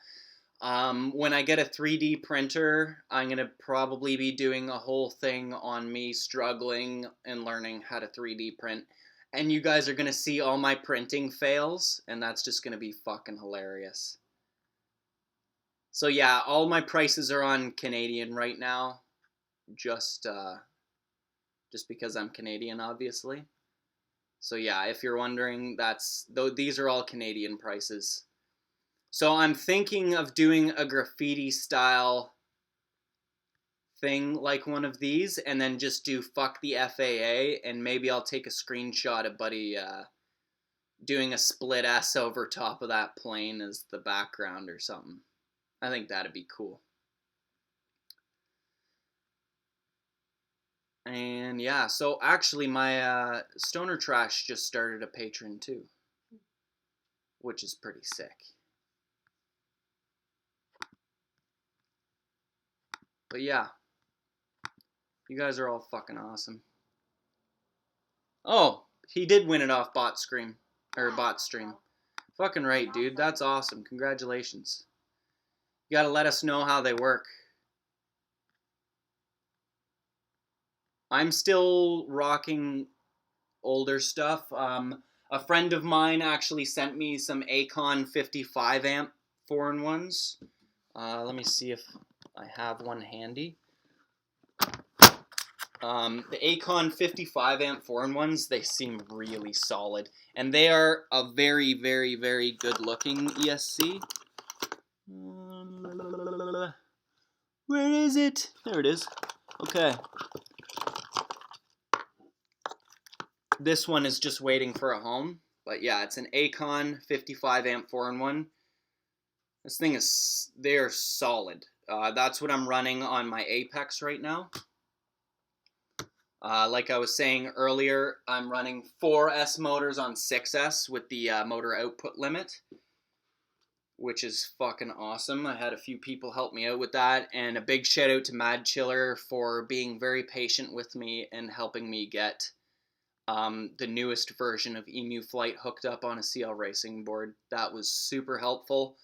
S2: When I get a 3D printer, I'm going to probably be doing a whole thing on me struggling and learning how to 3D print. And you guys are going to see all my printing fails, and that's just going to be fucking hilarious. So yeah, all my prices are on Canadian right now, just because I'm Canadian, obviously. So yeah, if you're wondering, these are all Canadian prices. So I'm thinking of doing a graffiti style thing like one of these and then just do fuck the FAA and maybe I'll take a screenshot of Buddy doing a split S over top of that plane as the background or something. I think that'd be cool. And yeah, so actually my Stoner Trash just started a Patreon too, which is pretty sick. But yeah, you guys are all fucking awesome. Oh, he did win it off Bot Stream. Fucking right, dude. That's awesome. Congratulations. You gotta let us know how they work. I'm still rocking older stuff. A friend of mine actually sent me some Acon 55 amp 4-in-1s. Let me see if I have one handy. The Acon 55 amp 4-in-1s, they seem really solid. And they are a very, very, very good looking ESC. Where is it? There it is. Okay. This one is just waiting for a home. But yeah, it's an Acon 55 amp 4-in-1. This thing is, they're solid. That's what I'm running on my Apex right now. Like I was saying earlier, I'm running 4S motors on 6S with the motor output limit, which is fucking awesome. I had a few people help me out with that, and a big shout out to Mad Chiller for being very patient with me and helping me get the newest version of Emu Flight hooked up on a CL racing board. That was super helpful.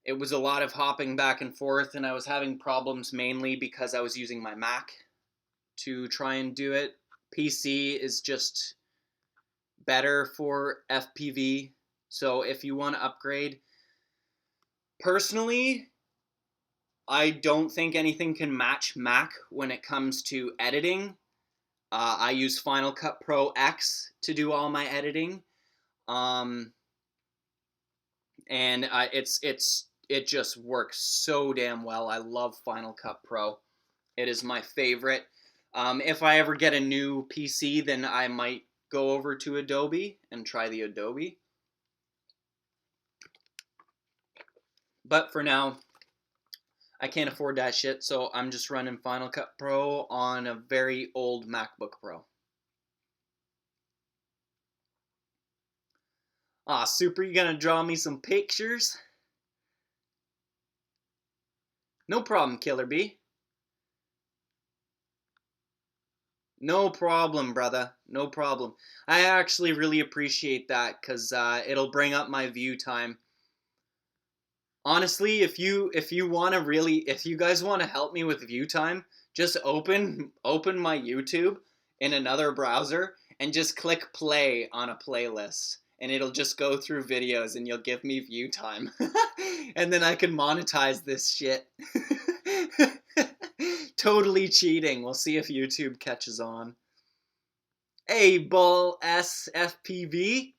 S2: It was a lot of hopping back and forth, and I was having problems mainly because I was using my Mac to try and do it. PC is just better for FPV, so if you want to upgrade, personally, I don't think anything can match Mac when it comes to editing. I use Final Cut Pro X to do all my editing, and it just works so damn well. I love Final Cut Pro. It is my favorite. If I ever get a new PC, then I might go over to Adobe and try the Adobe. But for now, I can't afford that shit, so I'm just running Final Cut Pro on a very old MacBook Pro. Aw, Super, you gonna draw me some pictures? No problem, Killer Bee. No problem, brother. No problem. I actually really appreciate that, because it'll bring up my view time. Honestly, if you guys want to help me with view time, just open my YouTube in another browser and just click play on a playlist, and it'll just go through videos and you'll give me view time. And then I can monetize this shit. Totally cheating. We'll see if YouTube catches on. Hey, Bull S FPV.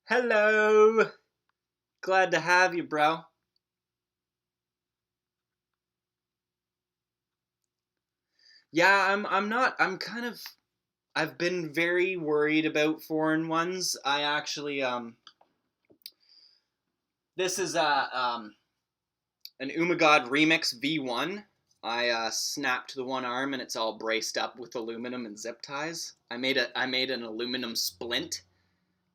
S2: Hello. Glad to have you, bro. Yeah, I've been very worried about foreign ones. I actually, this is an Umagod Remix V1. I snapped the one arm and it's all braced up with aluminum and zip ties. I made an aluminum splint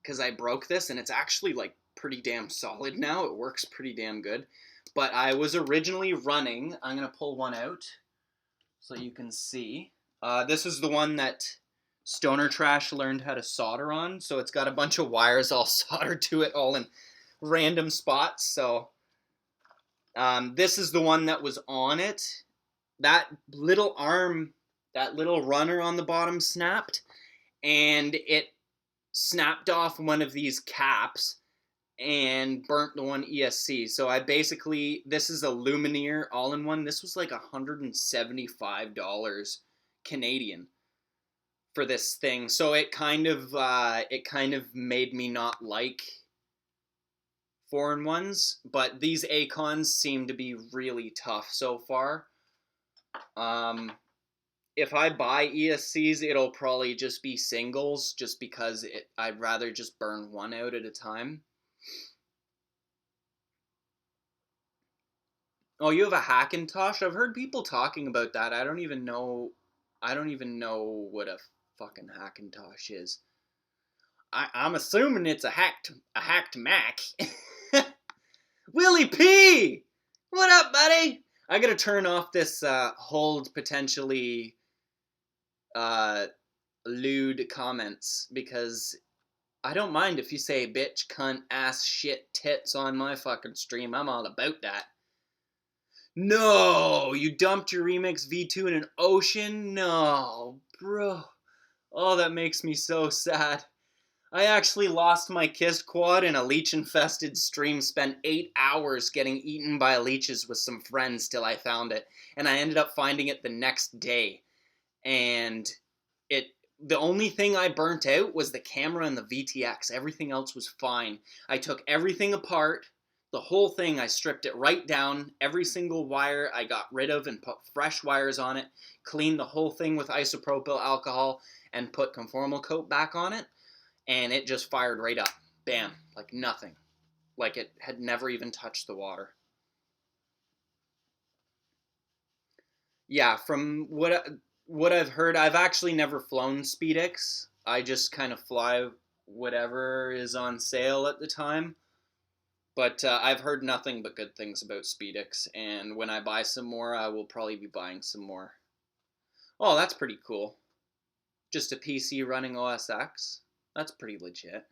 S2: because I broke this, and it's actually like pretty damn solid now. It works pretty damn good. But I was originally running, I'm gonna pull one out so you can see. This is the one that Stoner Trash learned how to solder on, so it's got a bunch of wires all soldered to it, all in random spots. So this is the one that was on it. That little arm, that little runner on the bottom snapped, and it snapped off one of these caps and burnt the one ESC. So I basically, this is a Lumineer all-in-one. This was like $175 Canadian for this thing. So it kind of made me not like foreign ones, but these Acons seem to be really tough so far. If I buy ESCs, it'll probably just be singles, just because I'd rather just burn one out at a time. Oh, you have a Hackintosh? I've heard people talking about that. I don't even know what a fucking Hackintosh is. I'm assuming it's a hacked Mac. Willie P! What up, buddy? I gotta turn off this hold potentially lewd comments, because I don't mind if you say bitch, cunt, ass, shit, tits on my fucking stream. I'm all about that. No, you dumped your Remix V2 in an ocean? No, bro. Oh, that makes me so sad. I actually lost my Kiss quad in a leech-infested stream, spent 8 hours getting eaten by leeches with some friends till I found it, and I ended up finding it the next day. And the only thing I burnt out was the camera and the VTX. Everything else was fine. I took everything apart, the whole thing. I stripped it right down. Every single wire I got rid of and put fresh wires on it, cleaned the whole thing with isopropyl alcohol, and put conformal coat back on it, and it just fired right up. Bam, like nothing. Like it had never even touched the water. Yeah, from what I've heard, I've actually never flown SpeedX. I just kind of fly whatever is on sale at the time. But I've heard nothing but good things about SpeedX, and when I buy some more, I will probably be buying some more. Oh, that's pretty cool. Just a PC running OS X. That's pretty legit.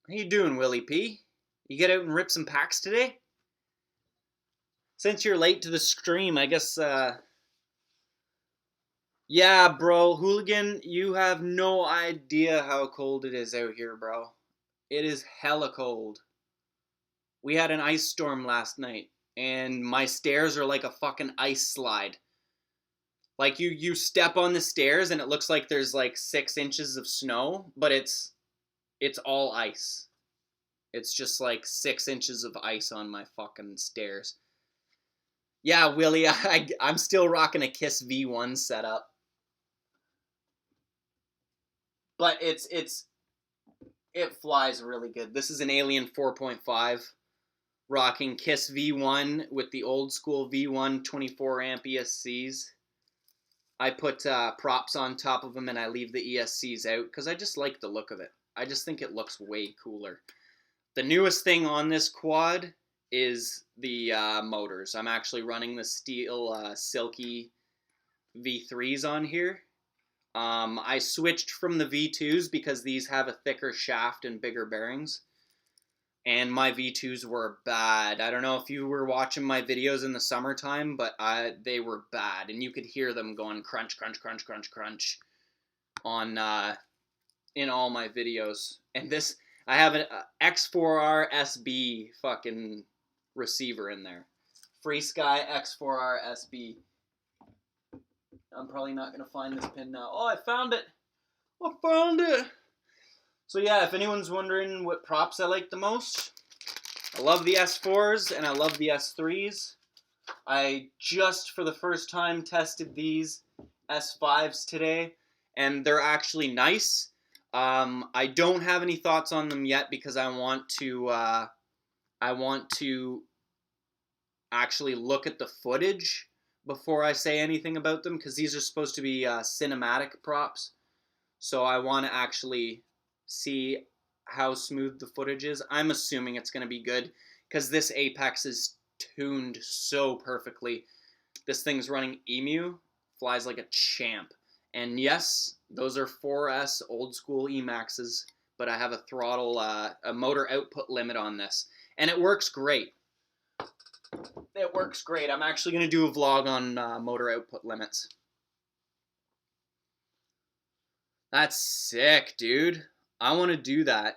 S2: How you doing, Willie P? You get out and rip some packs today? Since you're late to the stream, I guess, yeah, bro, Hooligan, you have no idea how cold it is out here, bro. It is hella cold. We had an ice storm last night, and my stairs are like a fucking ice slide. Like, you step on the stairs, and it looks like there's like 6 inches of snow, but it's all ice. It's just like 6 inches of ice on my fucking stairs. Yeah, Willie, I'm still rocking a Kiss V1 setup. But it flies really good. This is an Alien 4.5, rocking Kiss V1 with the old school V1 24 amp ESCs. I put props on top of them, and I leave the ESCs out because I just like the look of it. I just think it looks way cooler. The newest thing on this quad is the motors. I'm actually running the steel Silky V3s on here. I switched from the V2s because these have a thicker shaft and bigger bearings. And my V2s were bad. I don't know if you were watching my videos in the summertime, but they were bad. And you could hear them going crunch, crunch, crunch, crunch, crunch on in all my videos. And this, I have an X4R SB fucking receiver in there. Free Sky X4R SB. I'm probably not going to find this pin now. Oh, I found it. I found it. So yeah, if anyone's wondering what props I like the most, I love the S4s and I love the S3s. I just for the first time tested these S5s today, and they're actually nice. I don't have any thoughts on them yet because I want to actually look at the footage before I say anything about them, because these are supposed to be cinematic props. So I want to actually see how smooth the footage is. I'm assuming it's going to be good because this Apex is tuned so perfectly. This thing's running Emu, flies like a champ. And yes, those are 4S old school Emaxes, but I have a throttle, a motor output limit on this. And it works great. It works great. I'm actually going to do a vlog on motor output limits. That's sick, dude. I want to do that.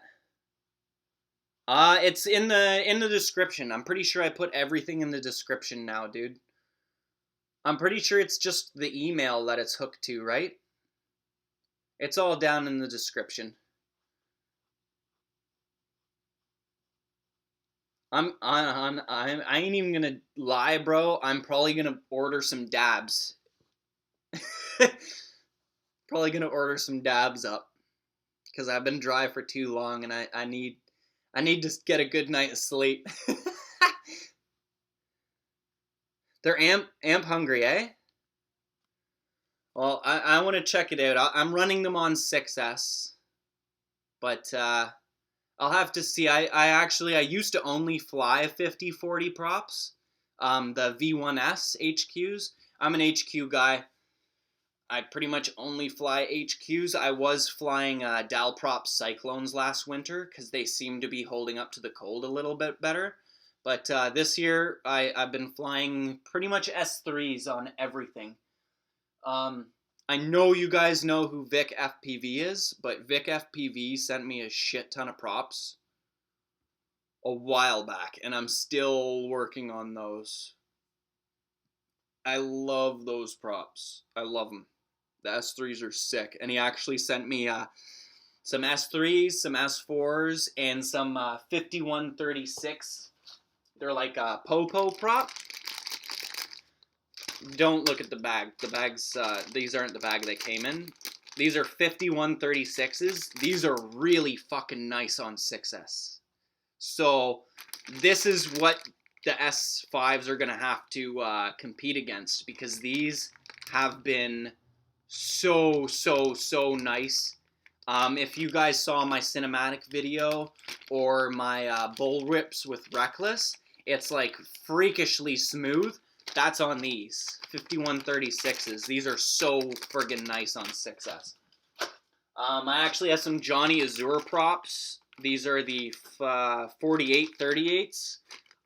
S2: It's in the description. I'm pretty sure I put everything in the description now, dude. I'm pretty sure it's just the email that it's hooked to, right? It's all down in the description. I ain't even gonna lie, bro. I'm probably gonna order some dabs. Probably gonna order some dabs up because I've been dry for too long, and I need to get a good night of sleep. They're amp hungry, eh? Well, I want to check it out. I'm running them on 6S, but I'll have to see. I used to only fly 50-40 props, the V1S HQs. I'm an HQ guy. I pretty much only fly HQs. I was flying Dalprop Cyclones last winter because they seem to be holding up to the cold a little bit better. But this year, I've been flying pretty much S3s on everything. I know you guys know who Vic FPV is, but Vic FPV sent me a shit ton of props a while back, and I'm still working on those. I love those props. I love them. The S3s are sick, and he actually sent me some S3s, some S4s, and some 5136. They're like a Popo prop. Don't look at the bag. The bags, these aren't the bag they came in. These are 5136s. These are really fucking nice on 6S. So this is what the S5s are going to have to compete against, because these have been so nice. If you guys saw my cinematic video or my bull rips with Reckless, it's like freakishly smooth. That's on these 5136s. These are so friggin' nice on 6S. I actually have some Johnny Azure props. These are the 4838s.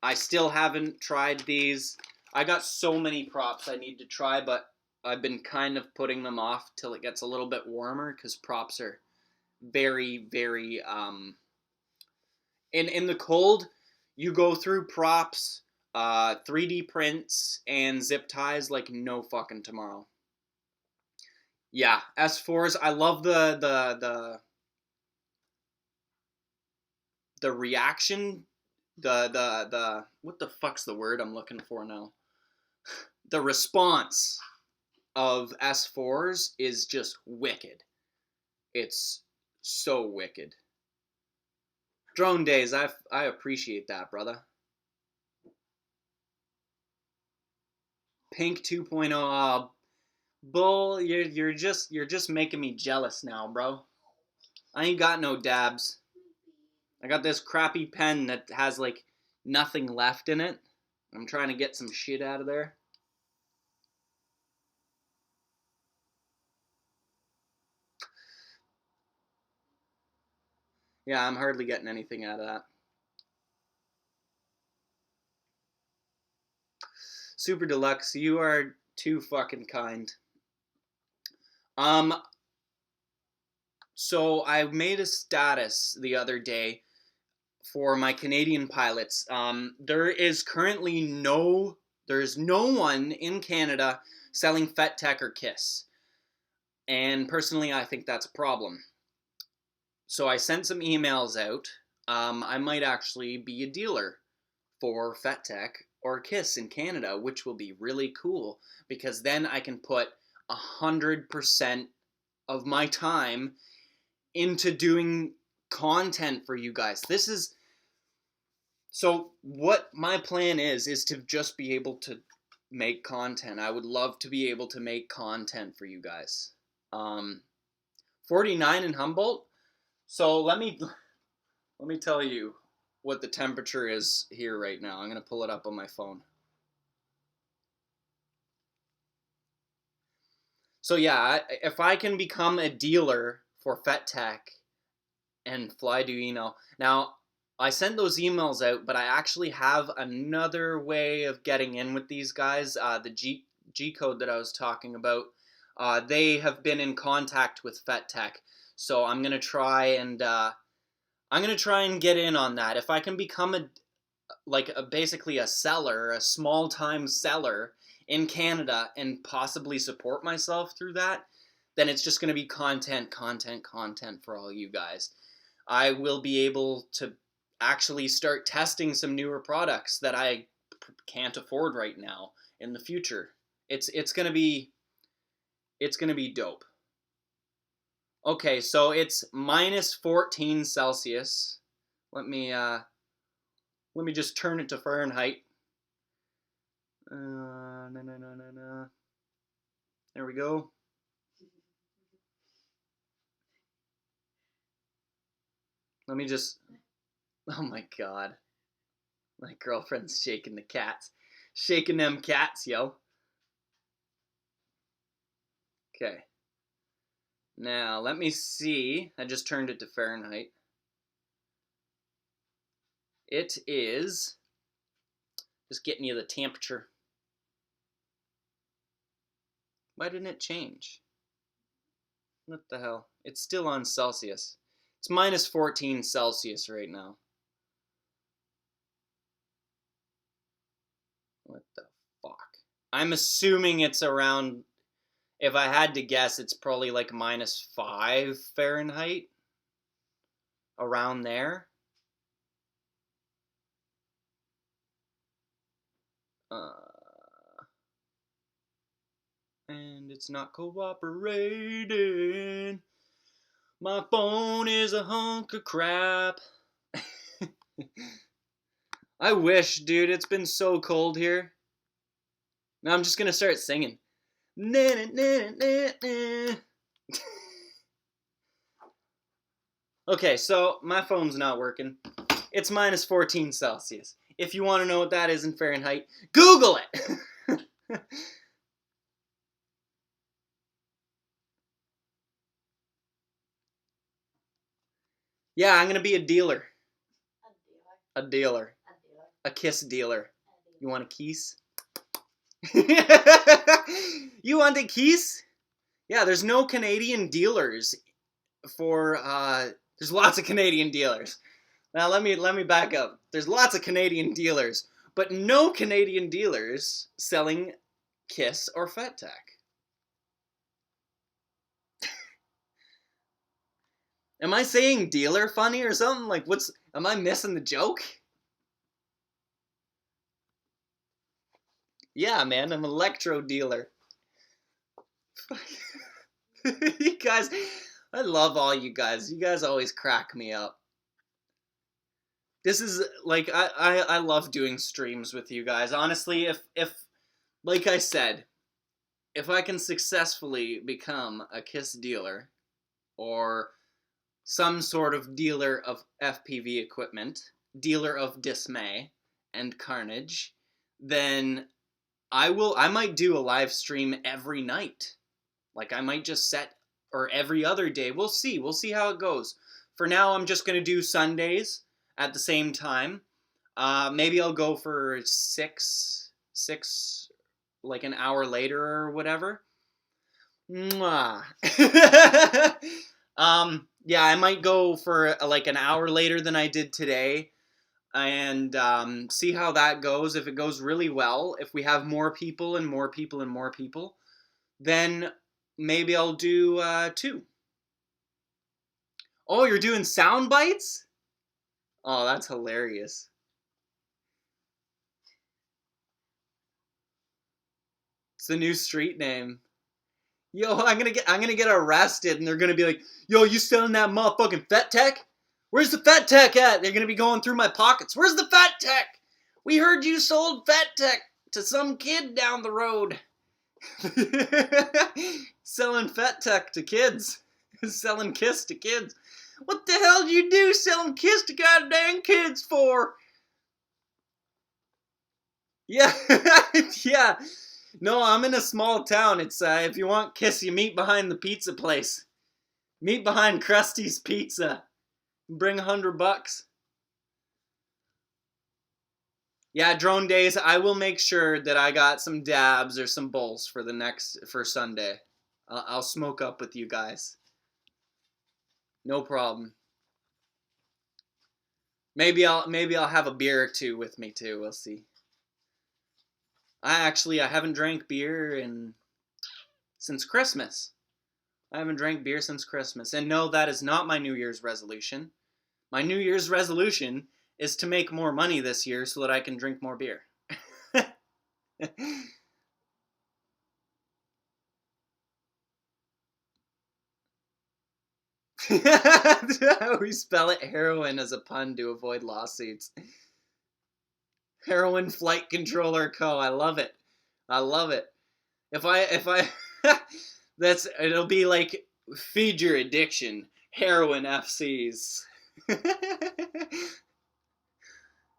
S2: I still haven't tried these. I got so many props I need to try, but I've been kind of putting them off till it gets a little bit warmer, because props are very in the cold, you go through props, 3D prints, and zip ties like no fucking tomorrow. Yeah, S4s. I love the reaction, the what the fuck's the word I'm looking for now? The response of S4s is just wicked. It's so wicked. Drone days, I appreciate that, brother. Pink 2.0, bull, you're just making me jealous now, bro. I ain't got no dabs. I got this crappy pen that has like nothing left in it. I'm trying to get some shit out of there. Yeah, I'm hardly getting anything out of that. Super Deluxe, you are too fucking kind. So I made a status the other day for my Canadian pilots. There is currently there's no one in Canada selling FetTech or KISS. And personally, I think that's a problem. So I sent some emails out. I might actually be a dealer for FetTech or KISS in Canada, which will be really cool because then I can put 100% of my time into doing content for you guys. This is, so what my plan is to just be able to make content. I would love to be able to make content for you guys. 49 in Humboldt. So let me tell you what the temperature is here right now. I'm going to pull it up on my phone. So yeah, if I can become a dealer for FetTech and Flyduino. Now, I sent those emails out, but I actually have another way of getting in with these guys. The G code that I was talking about, they have been in contact with FetTech. So I'm gonna try and get in on that. If I can become basically a seller, a small-time seller in Canada, and possibly support myself through that, then it's just gonna be content for all you guys. I will be able to actually start testing some newer products that I can't afford right now in the future. It's gonna be dope. Okay, so it's minus 14 Celsius. Let me just turn it to Fahrenheit. No. There we go. Let me just, oh my god. My girlfriend's shaking the cats. Shaking them cats, yo. Okay. Now, let me see. I just turned it to Fahrenheit. It is, just getting you the temperature. Why didn't it change? What the hell? It's still on Celsius. It's minus 14 Celsius right now. What the fuck? I'm assuming it's around, if I had to guess, it's probably like minus 5 Fahrenheit. Around there. And it's not cooperating. My phone is a hunk of crap. I wish, dude. It's been so cold here. Now I'm just gonna start singing. Okay, so my phone's not working. It's minus 14 Celsius. If you want to know what that is in Fahrenheit, Google it! Yeah, I'm gonna be a dealer. A dealer. A kiss dealer. You want a kiss? You want a kiss? Yeah, there's no Canadian dealers for, there's lots of Canadian dealers. Now let me back up. There's lots of Canadian dealers, but no Canadian dealers selling KISS or FetTech. Am I saying dealer funny or something? Like, am I missing the joke? Yeah, man, I'm an electro dealer. You guys, I love all you guys. You guys always crack me up. This is, like, I love doing streams with you guys. Honestly, if like I said, if I can successfully become a KISS dealer, or some sort of dealer of FPV equipment, dealer of dismay and carnage, then I might do a live stream every night. Like, I might just set, or every other day. We'll see how it goes. For now, I'm just going to do Sundays at the same time. Maybe I'll go for six, like an hour later or whatever. Mwah. Yeah, I might go for like an hour later than I did today, and see how that goes. If it goes really well, if we have more people and more people and more people, then maybe I'll do 2. Oh, you're doing sound bites? Oh, that's hilarious. It's the new street name. Yo, I'm gonna get arrested, and they're gonna be like, "Yo, you selling that motherfucking Fat Tech? Where's the Fat Tech at?" They're gonna be going through my pockets. Where's the Fat Tech? We heard you sold Fat Tech to some kid down the road. Selling Fat Tech to kids. Selling Kiss to kids. What the hell do you do selling Kiss to goddamn kids for? Yeah, yeah. No, I'm in a small town. It's if you want Kiss, you meet behind the pizza place. Meet behind Krusty's Pizza. Bring $100. Yeah, drone days. I will make sure that I got some dabs or some bowls for Sunday. I'll smoke up with you guys. No problem. Maybe I'll have a beer or two with me too. We'll see. I haven't drank beer since Christmas. I haven't drank beer since Christmas. And no, that is not my New Year's resolution. My New Year's resolution is to make more money this year so that I can drink more beer. We spell it heroin as a pun to avoid lawsuits. Heroin Flight Controller Co. I love it. I love it. If I it'll be like feed your addiction. Heroin FCs.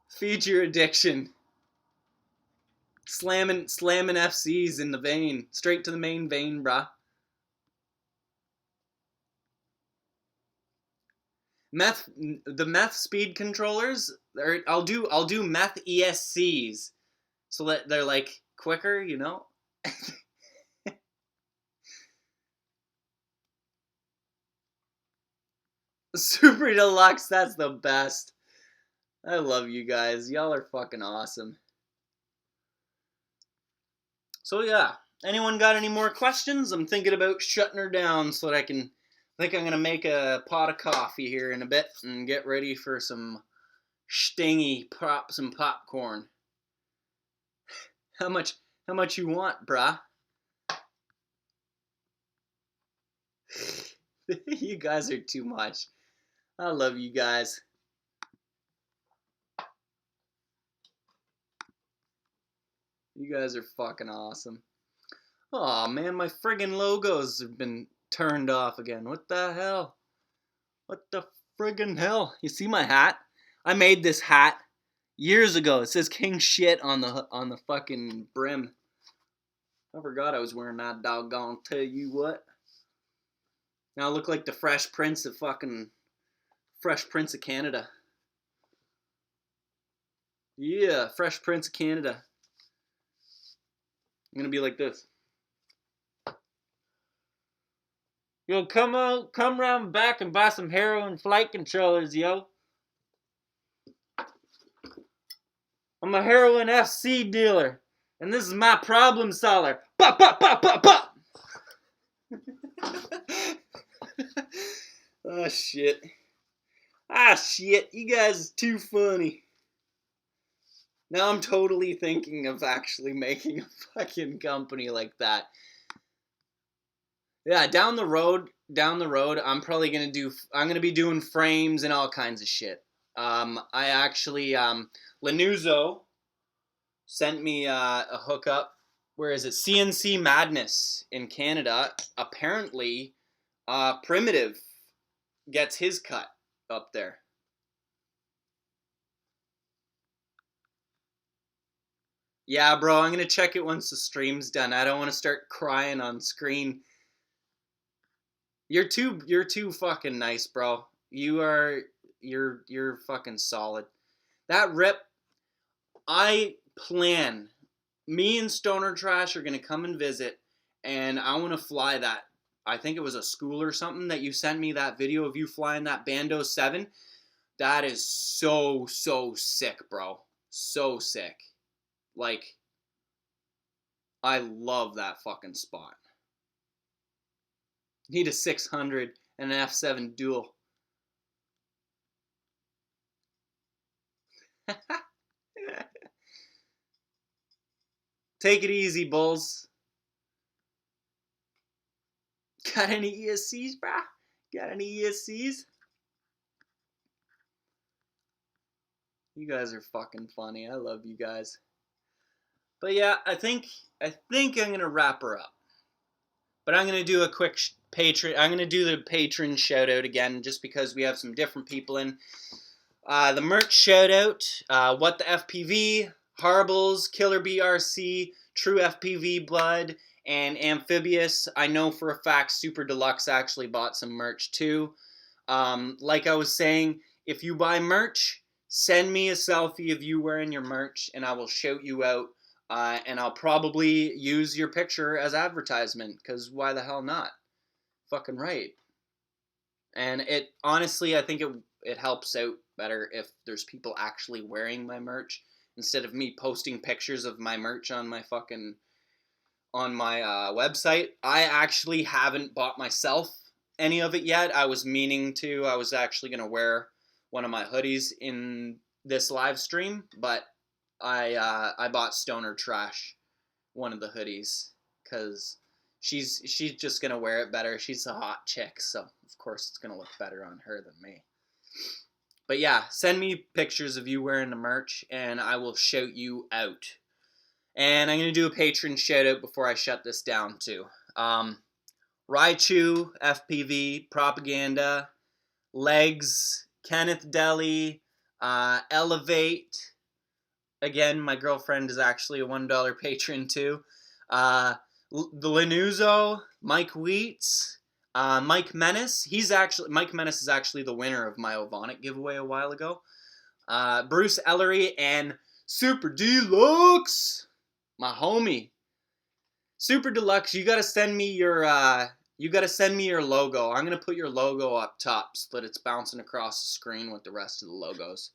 S2: Feed your addiction. Slamming FCs in the vein. Straight to the main vein, brah. The meth speed controllers, I'll do meth ESCs so that they're like quicker, you know? Super Deluxe, that's the best. I love you guys. Y'all are fucking awesome. So yeah, anyone got any more questions? I'm thinking about shutting her down so that I'm gonna make a pot of coffee here in a bit and get ready for some some popcorn. How much you want, brah? You guys are too much. I love you guys. You guys are fucking awesome. Aw, man, my friggin' logos have been turned off again. What the hell? What the friggin' hell? You see my hat? I made this hat years ago. It says King Shit on the fucking brim. I forgot I was wearing that doggone. Tell you what. Now I look like the Fresh Prince of Canada. Yeah, Fresh Prince of Canada. I'm gonna be like this. Yo, come round back and buy some heroin flight controllers, yo. I'm a heroin FC dealer, and this is my problem solver. Bop, bop, bop, bop, bop. Oh, shit. Shit. You guys are too funny. Now I'm totally thinking of actually making a fucking company like that. Yeah, down the road, I'm probably I'm gonna be doing frames and all kinds of shit. I actually, Lanuzo sent me a hookup. Where is it? CNC Madness in Canada. Apparently, Primitive gets his cut up there. Yeah, bro, I'm gonna check it once the stream's done. I don't want to start crying on screen. You're too fucking nice, bro. You're fucking solid. That rip, me and Stoner Trash are gonna come and visit, and I want to fly that. I think it was a school or something that you sent me that video of you flying that Bando 7. That is so sick, bro. So sick. Like, I love that fucking spot. Need a 600 and an F7 dual. Take it easy, Bulls. Got any ESCs, brah? Got any ESCs? You guys are fucking funny. I love you guys. But yeah, I think I'm gonna wrap her up. But I'm gonna do a quick patron. I'm gonna do the patron shout out again, just because we have some different people in. The merch shout out. What the FPV, Harbles, Killer BRC, True FPV Blood, and Amphibious. I know for a fact Super Deluxe actually bought some merch too. Like I was saying, if you buy merch, send me a selfie of you wearing your merch, and I will shout you out. And I'll probably use your picture as advertisement, because why the hell not? Fucking right. And it honestly, I think it helps out better if there's people actually wearing my merch instead of me posting pictures of my merch on my website. I actually haven't bought myself any of it yet. I was meaning to. I was actually gonna wear one of my hoodies in this live stream, but I bought Stoner Trash one of the hoodies because she's just gonna wear it better. She's a hot chick, so of course it's gonna look better on her than me. But yeah, send me pictures of you wearing the merch and I will shout you out. And I'm gonna do a patron shout out before I shut this down too. Raichu, FPV, Propaganda, Legs, Kenneth Deli, Elevate. Again, my girlfriend is actually a $1 patron too. The Lanuzo, Mike Wheats, Mike Menace. Mike Menace is actually the winner of my Ovonic giveaway a while ago. Bruce Ellery and Super Deluxe, my homie. Super Deluxe, you gotta send me your logo. I'm gonna put your logo up top so that it's bouncing across the screen with the rest of the logos.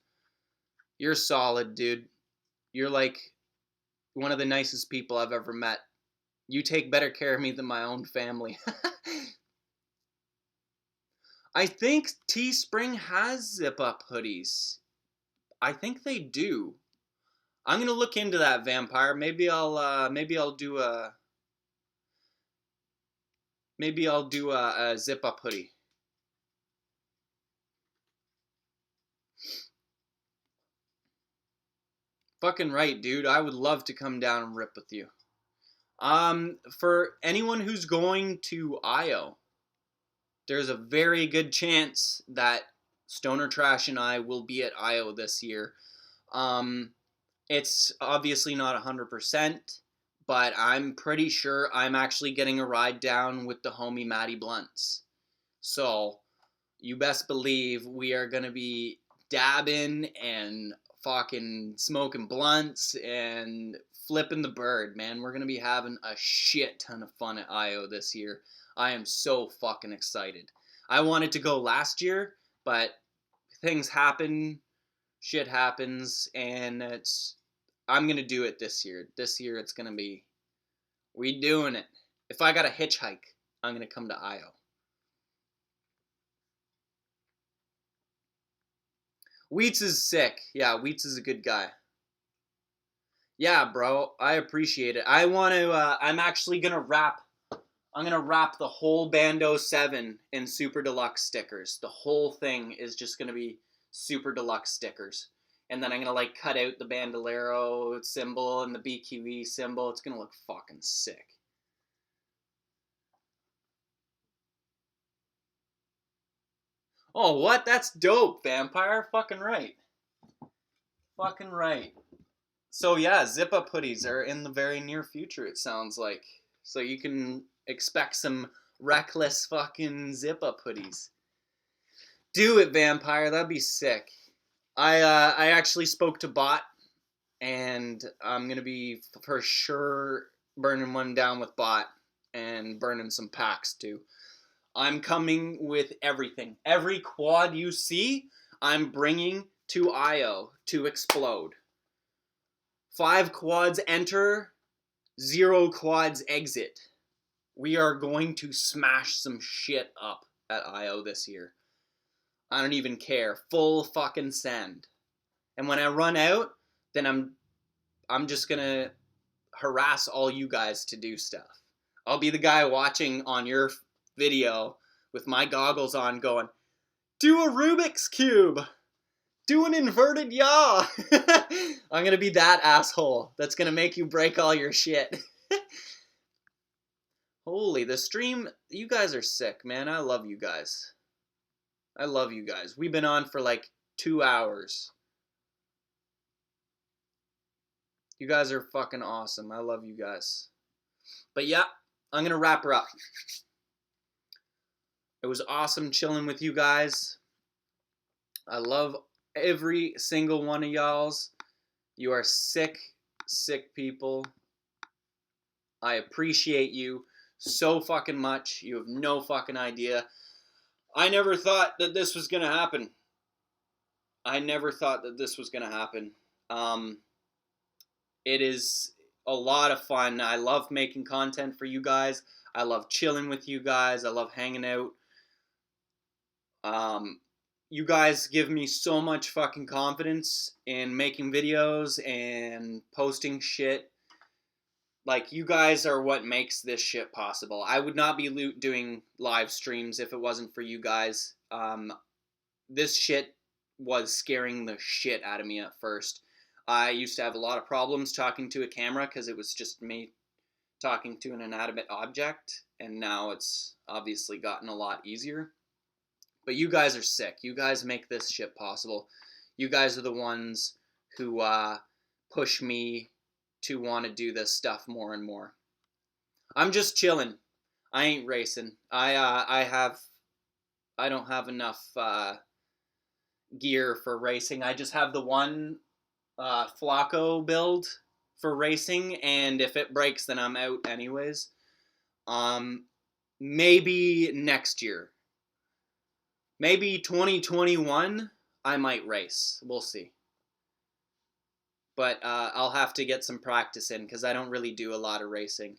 S2: You're solid, dude. You're like one of the nicest people I've ever met. You take better care of me than my own family. I think Teespring has zip-up hoodies. I think they do. I'm gonna look into that, Vampire. Maybe I'll do a zip-up hoodie. Fucking right, dude. I would love to come down and rip with you. For anyone who's going to IO, there's a very good chance that Stoner Trash and I will be at IO this year. It's obviously not 100%, but I'm pretty sure I'm actually getting a ride down with the homie Matty Blunts. So, you best believe we are going to be dabbing and fucking smoking blunts and flipping the bird, man. We're going to be having a shit ton of fun at IO this year. I am so fucking excited. I wanted to go last year, but things happen, shit happens, and I'm going to do it this year. This year it's going to be, we doing it. If I got to hitchhike, I'm going to come to IO. Wheats is sick. Yeah, Wheats is a good guy. Yeah, bro, I appreciate it. I want to, I'm actually going to wrap the whole Bando 7 in Super Deluxe stickers. The whole thing is just going to be Super Deluxe stickers. And then I'm going to, like, cut out the Bandolero symbol and the BQE symbol. It's going to look fucking sick. Oh, what? That's dope, Vampire. Fucking right. Fucking right. So, yeah, zip-up hoodies are in the very near future, it sounds like. So you can expect some reckless fucking zip-up hoodies. Do it, Vampire. That'd be sick. I actually spoke to Bot, and I'm going to be for sure burning one down with Bot and burning some packs, too. I'm coming with everything. Every quad you see, I'm bringing to IO to explode. 5 quads enter, 0 quads exit. We are going to smash some shit up at IO this year. I don't even care. Full fucking send. And when I run out, then I'm just gonna harass all you guys to do stuff. I'll be the guy watching on your video with my goggles on going, do a Rubik's Cube. Do an inverted yaw. I'm going to be that asshole that's going to make you break all your shit. Holy, the stream, you guys are sick, man. I love you guys. I love you guys. We've been on for like 2 hours. You guys are fucking awesome. I love you guys. But yeah, I'm going to wrap her up. It was awesome chilling with you guys. I love every single one of y'all's. You are sick, sick people. I appreciate you so fucking much. You have no fucking idea. I never thought that this was going to happen. I never thought that this was going to happen. It is a lot of fun. I love making content for you guys. I love chilling with you guys. I love hanging out. You guys give me so much fucking confidence in making videos and posting shit. Like, you guys are what makes this shit possible. I would not be doing live streams if it wasn't for you guys. This shit was scaring the shit out of me at first. I used to have a lot of problems talking to a camera because it was just me talking to an inanimate object, and now it's obviously gotten a lot easier. But you guys are sick. You guys make this shit possible. You guys are the ones who push me to want to do this stuff more and more. I'm just chilling. I ain't racing. I don't have enough gear for racing. I just have the one Flacco build for racing, and if it breaks, then I'm out anyways. Maybe next year. Maybe 2021, I might race. We'll see. But I'll have to get some practice in because I don't really do a lot of racing.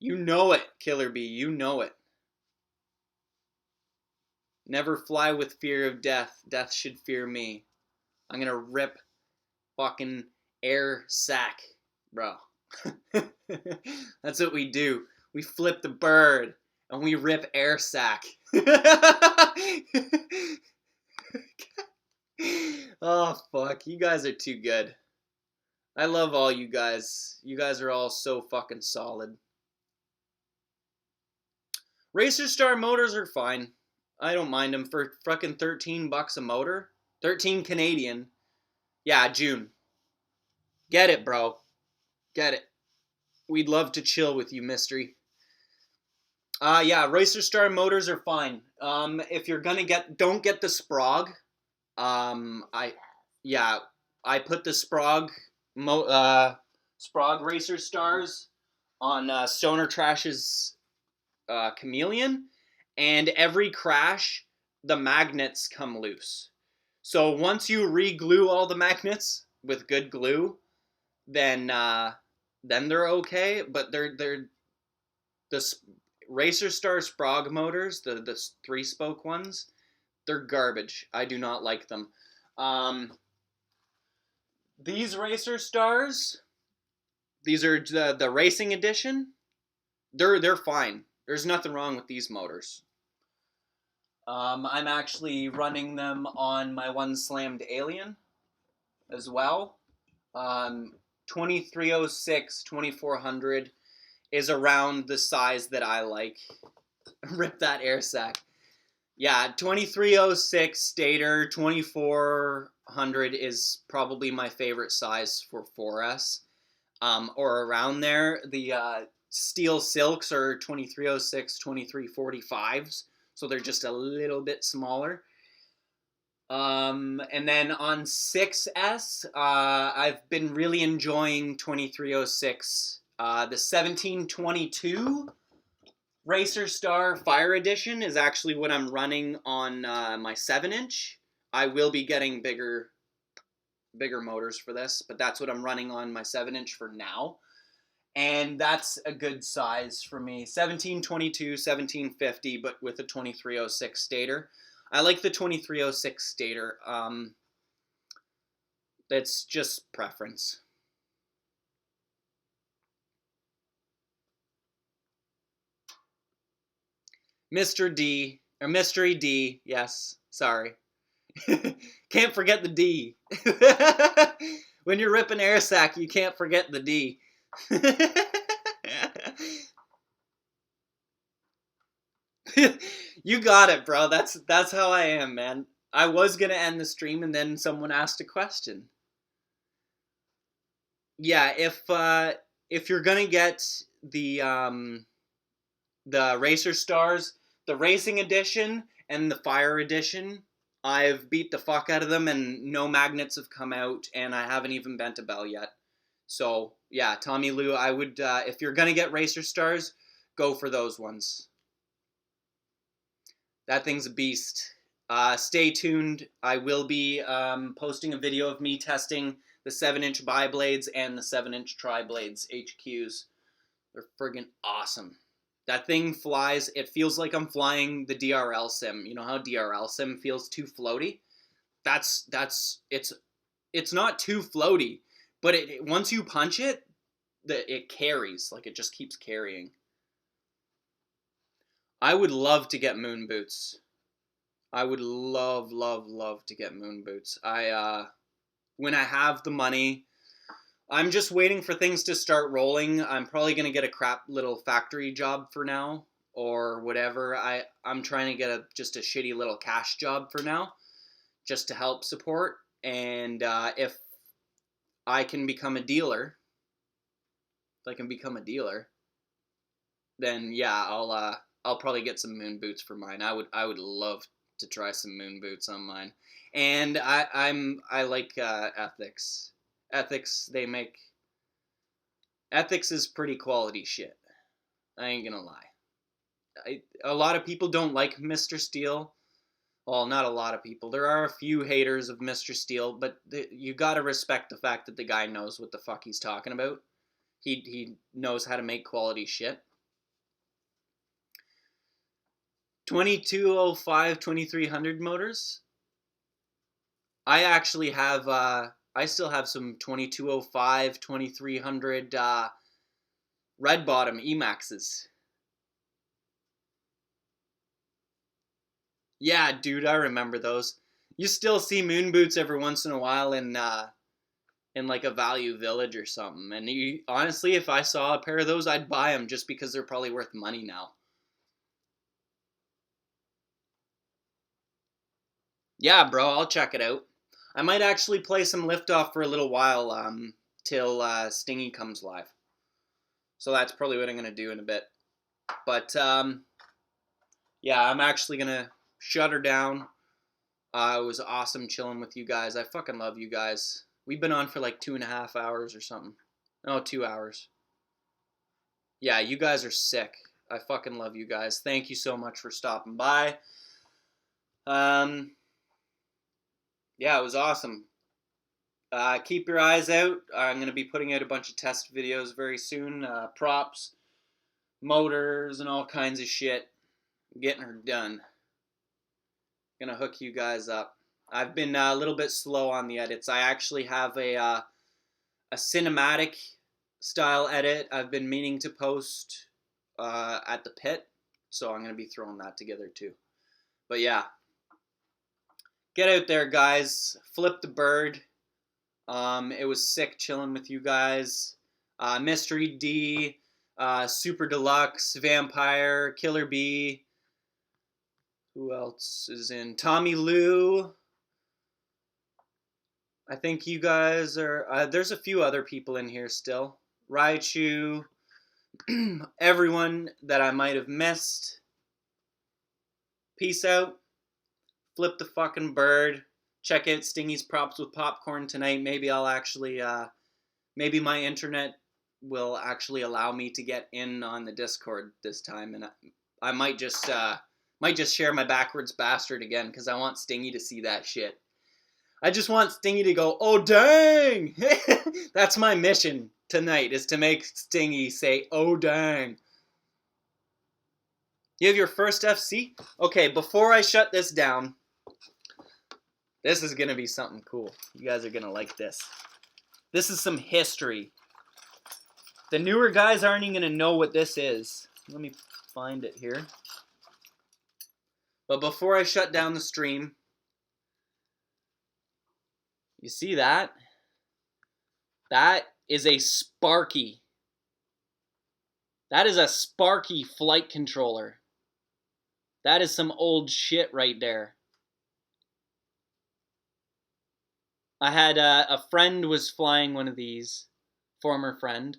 S2: You know it, Killer Bee. You know it. Never fly with fear of death. Death should fear me. I'm gonna rip fucking air sack, bro. That's what we do. We flip the bird and we rip air sack. Oh, fuck. You guys are too good. I love all you guys. You guys are all so fucking solid. Racer Star motors are fine. I don't mind them for fucking $13 a motor. 13 Canadian. Yeah, June. Get it, bro. Get it. We'd love to chill with you, Mystery. Yeah, Racer Star motors are fine. If you're gonna don't get the Sprog. I put the Sprog Racer Stars on Stoner Trash's Chameleon, and every crash the magnets come loose. So once you re-glue all the magnets with good glue, then they're okay. But they're the Racer Star Sprog motors, the 3-spoke ones, they're garbage. I do not like them. These Racer Stars, these are the racing edition. They're fine. There's nothing wrong with these motors. I'm actually running them on my one slammed Alien as well. 2306, 2400 is around the size that I like. Rip that air sack. Yeah, 2306 stator, 2400 is probably my favorite size for 4S. Or around there. The Steel Silks are 2306, 2345s. So they're just a little bit smaller. And then on 6S, I've been really enjoying 2306. The 1722 Racer Star Fire Edition is actually what I'm running on my 7-inch. I will be getting bigger motors for this, but that's what I'm running on my 7-inch for now. And that's a good size for me. 1722, 1750, but with a 2306 stator. I like the 2306 stator. That's just preference. Mr. D, or Mystery D, yes, sorry. Can't forget the D. When you're ripping air sac, you can't forget the D. You got it, bro. That's how I am, man. I was gonna end the stream and then someone asked a question. Yeah, if you're gonna get the Racer Stars, the Racing Edition and the Fire Edition, I've beat the fuck out of them and no magnets have come out and I haven't even bent a bell yet. So yeah, Tommy Lou, I would if you're gonna get Racer Stars, go for those ones. That thing's a beast. Stay tuned. I will be posting a video of me testing the 7-inch bi-blades and the 7-inch tri-blades HQs. They're friggin' awesome. That thing flies. It feels like I'm flying the DRL sim. You know how DRL sim feels too floaty? It's not too floaty, but once you punch it, it carries. Like, it just keeps carrying. I would love to get moon boots. I would love to get moon boots. When I have the money, I'm just waiting for things to start rolling. I'm probably going to get a crap little factory job for now or whatever. I'm trying to get just a shitty little cash job for now just to help support. And if I can become a dealer, then yeah, I'll probably get some moon boots for mine. I would love to try some moon boots on mine. And I like Ethics. Ethics is pretty quality shit. I ain't gonna lie. A lot of people don't like Mr. Steel. Well, not a lot of people. There are a few haters of Mr. Steel, but you gotta respect the fact that the guy knows what the fuck he's talking about. He knows how to make quality shit. 2205, 2300 motors. I actually have, I still have some 2205, 2300 red bottom Emaxes. Yeah, dude, I remember those. You still see moon boots every once in a while in like a Value Village or something. And honestly, if I saw a pair of those, I'd buy them just because they're probably worth money now. Yeah, bro, I'll check it out. I might actually play some Liftoff for a little while till Stingy comes live. So that's probably what I'm going to do in a bit. But yeah, I'm actually going to shut her down. It was awesome chilling with you guys. I fucking love you guys. We've been on for like 2.5 hours or something. No, 2 hours. Yeah, you guys are sick. I fucking love you guys. Thank you so much for stopping by. Yeah, it was awesome. Keep your eyes out. I'm going to be putting out a bunch of test videos very soon. Props, motors, and all kinds of shit. Getting her done. Gonna hook you guys up. I've been a little bit slow on the edits. I actually have a cinematic style edit I've been meaning to post at the pit. So I'm going to be throwing that together too. But yeah. Get out there, guys. Flip the bird. It was sick chilling with you guys. Mystery D, Super Deluxe, Vampire, Killer B. Who else is in? Tommy Lou. I think you guys are... there's a few other people in here still. Raichu. Everyone that I might have missed. Peace out. Flip the fucking bird. Check out Stingy's Props with Popcorn tonight. Maybe I'll actually, maybe my internet will actually allow me to get in on the Discord this time, and I might just share my backwards bastard again, because I want Stingy to see that shit. I just want Stingy to go, oh dang! That's my mission tonight, is to make Stingy say, oh dang. You have your first FC? Okay, before I shut this down, this is going to be something cool. You guys are going to like this. This is some history. The newer guys aren't even going to know what this is. Let me find it here. But before I shut down the stream, you see that? That is a Sparky. That is a Sparky flight controller. That is some old shit right there. I had a friend was flying one of these, former friend,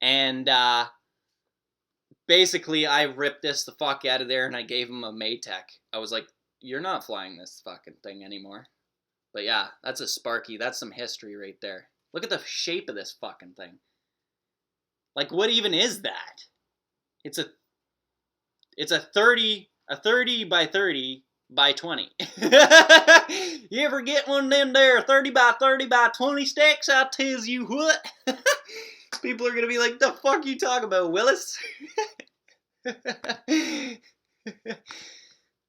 S2: and basically I ripped this the fuck out of there and I gave him a Maytech. I was like, you're not flying this fucking thing anymore. But yeah, that's a Sparky. That's some history right there. Look at the shape of this fucking thing. Like, what even is that? It's a 30 by 30 by 20. You ever get one of them there 30 by 30 by 20 sticks? I tells you what. People are going to be like, the fuck you talking about, Willis?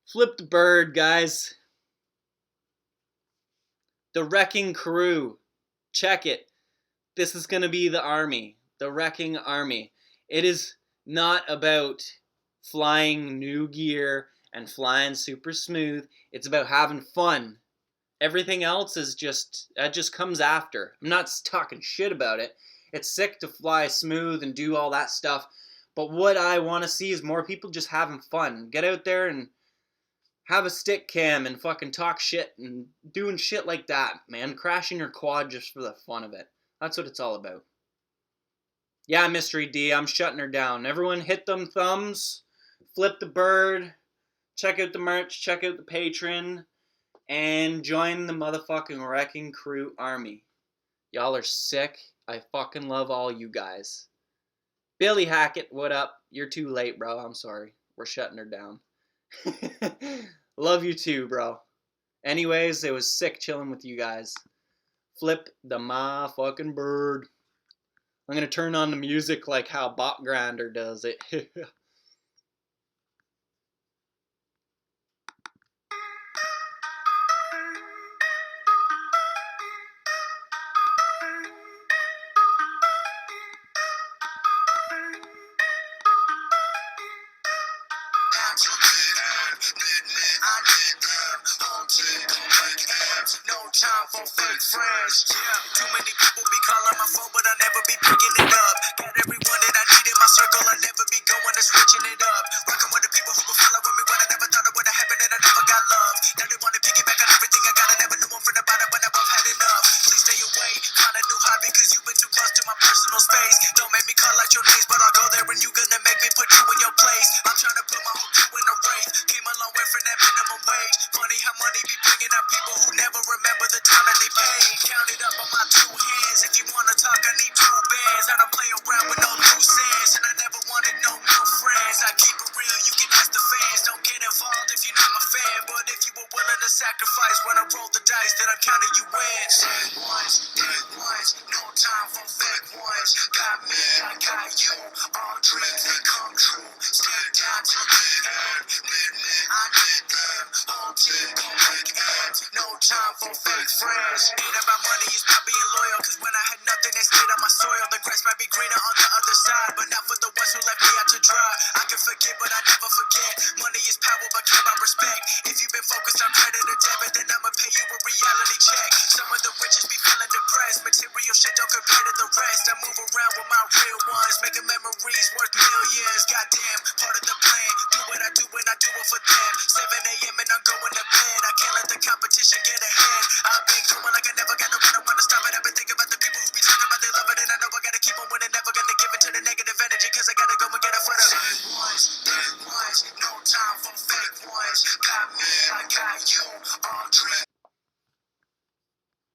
S2: Flip the bird, guys. The Wrecking Crew. Check it. This is going to be the army. The Wrecking Army. It is not about flying new gear and flying super smooth. It's about having fun. Everything else is just comes after. I'm not talking shit about it. It's sick to fly smooth and do all that stuff. But what I want to see is more people just having fun. Get out there and have a stick cam and fucking talk shit and doing shit like that, man. Crashing your quad just for the fun of it. That's what it's all about. Yeah, Mystery D, I'm shutting her down. Everyone hit them thumbs. Flip the bird. Check out the merch. Check out the Patreon. And join the motherfucking Wrecking Crew army. Y'all are sick. I fucking love all you guys. Billy Hackett, what up? You're too late, bro. I'm sorry. We're shutting her down. Love you too, bro. Anyways, it was sick chilling with you guys. Flip the motherfucking bird. I'm gonna turn on the music like how Bot Grinder does it.
S1: No time for fake friends. Yeah, too many people be calling my phone, but I never be picking it up. Got everyone that I need in my circle, I never be going and switching it up. Working with the people who can follow me when I never thought it would have happened and I never got love. Now they wanna piggyback on everything I got. I never knew one from the bottom, but now I've had enough. Please stay away, find a new hobby, cause you've been too close to my personal space. Don't make me call out your names, but I'll go there and you gonna make me put you in your place. I'm trying to put my whole crew in a race. Came a long way from that minimum wage. Funny how money be bringing out people who never remember the time that they paid. Count it up on my two hands. If you wanna talk, I need two bands. I don't play around with no loose ends, and I never wanted no new friends. I keep it real, you can ask the fans. Don't get involved if you're not my fan, but if you were willing to sacrifice when I roll the dice, then I'm counting you in. Say once, day once, no time for fake ones. Got me, I got you. All dreams they come true. Stay down till the end. Need me, I need them. Whole team gon' make ends. No time for fake friends. Ain't about money, it's about being loyal. Cause when I had nothing, they stayed on my soil. The grass might be greener on the other side, but not for the ones who left me out to dry. I can forget, but I never forget. Money is power, but care about respect. If you've been focused on credit or debit, then I'ma pay you a reality check. Some of the richest be feeling depressed. Material shit don't compare to the rest. I move around with my real ones, making memories worth millions. Goddamn, part of the plan. Do what I do and I do it for them. 7 a.m. and I'm going to bed. I can't let the competition get ahead. I've been going like I never got to run. I wanna stop it. I've been thinking about the people who be talking about they love it, and I know I gotta keep on winning. Never gonna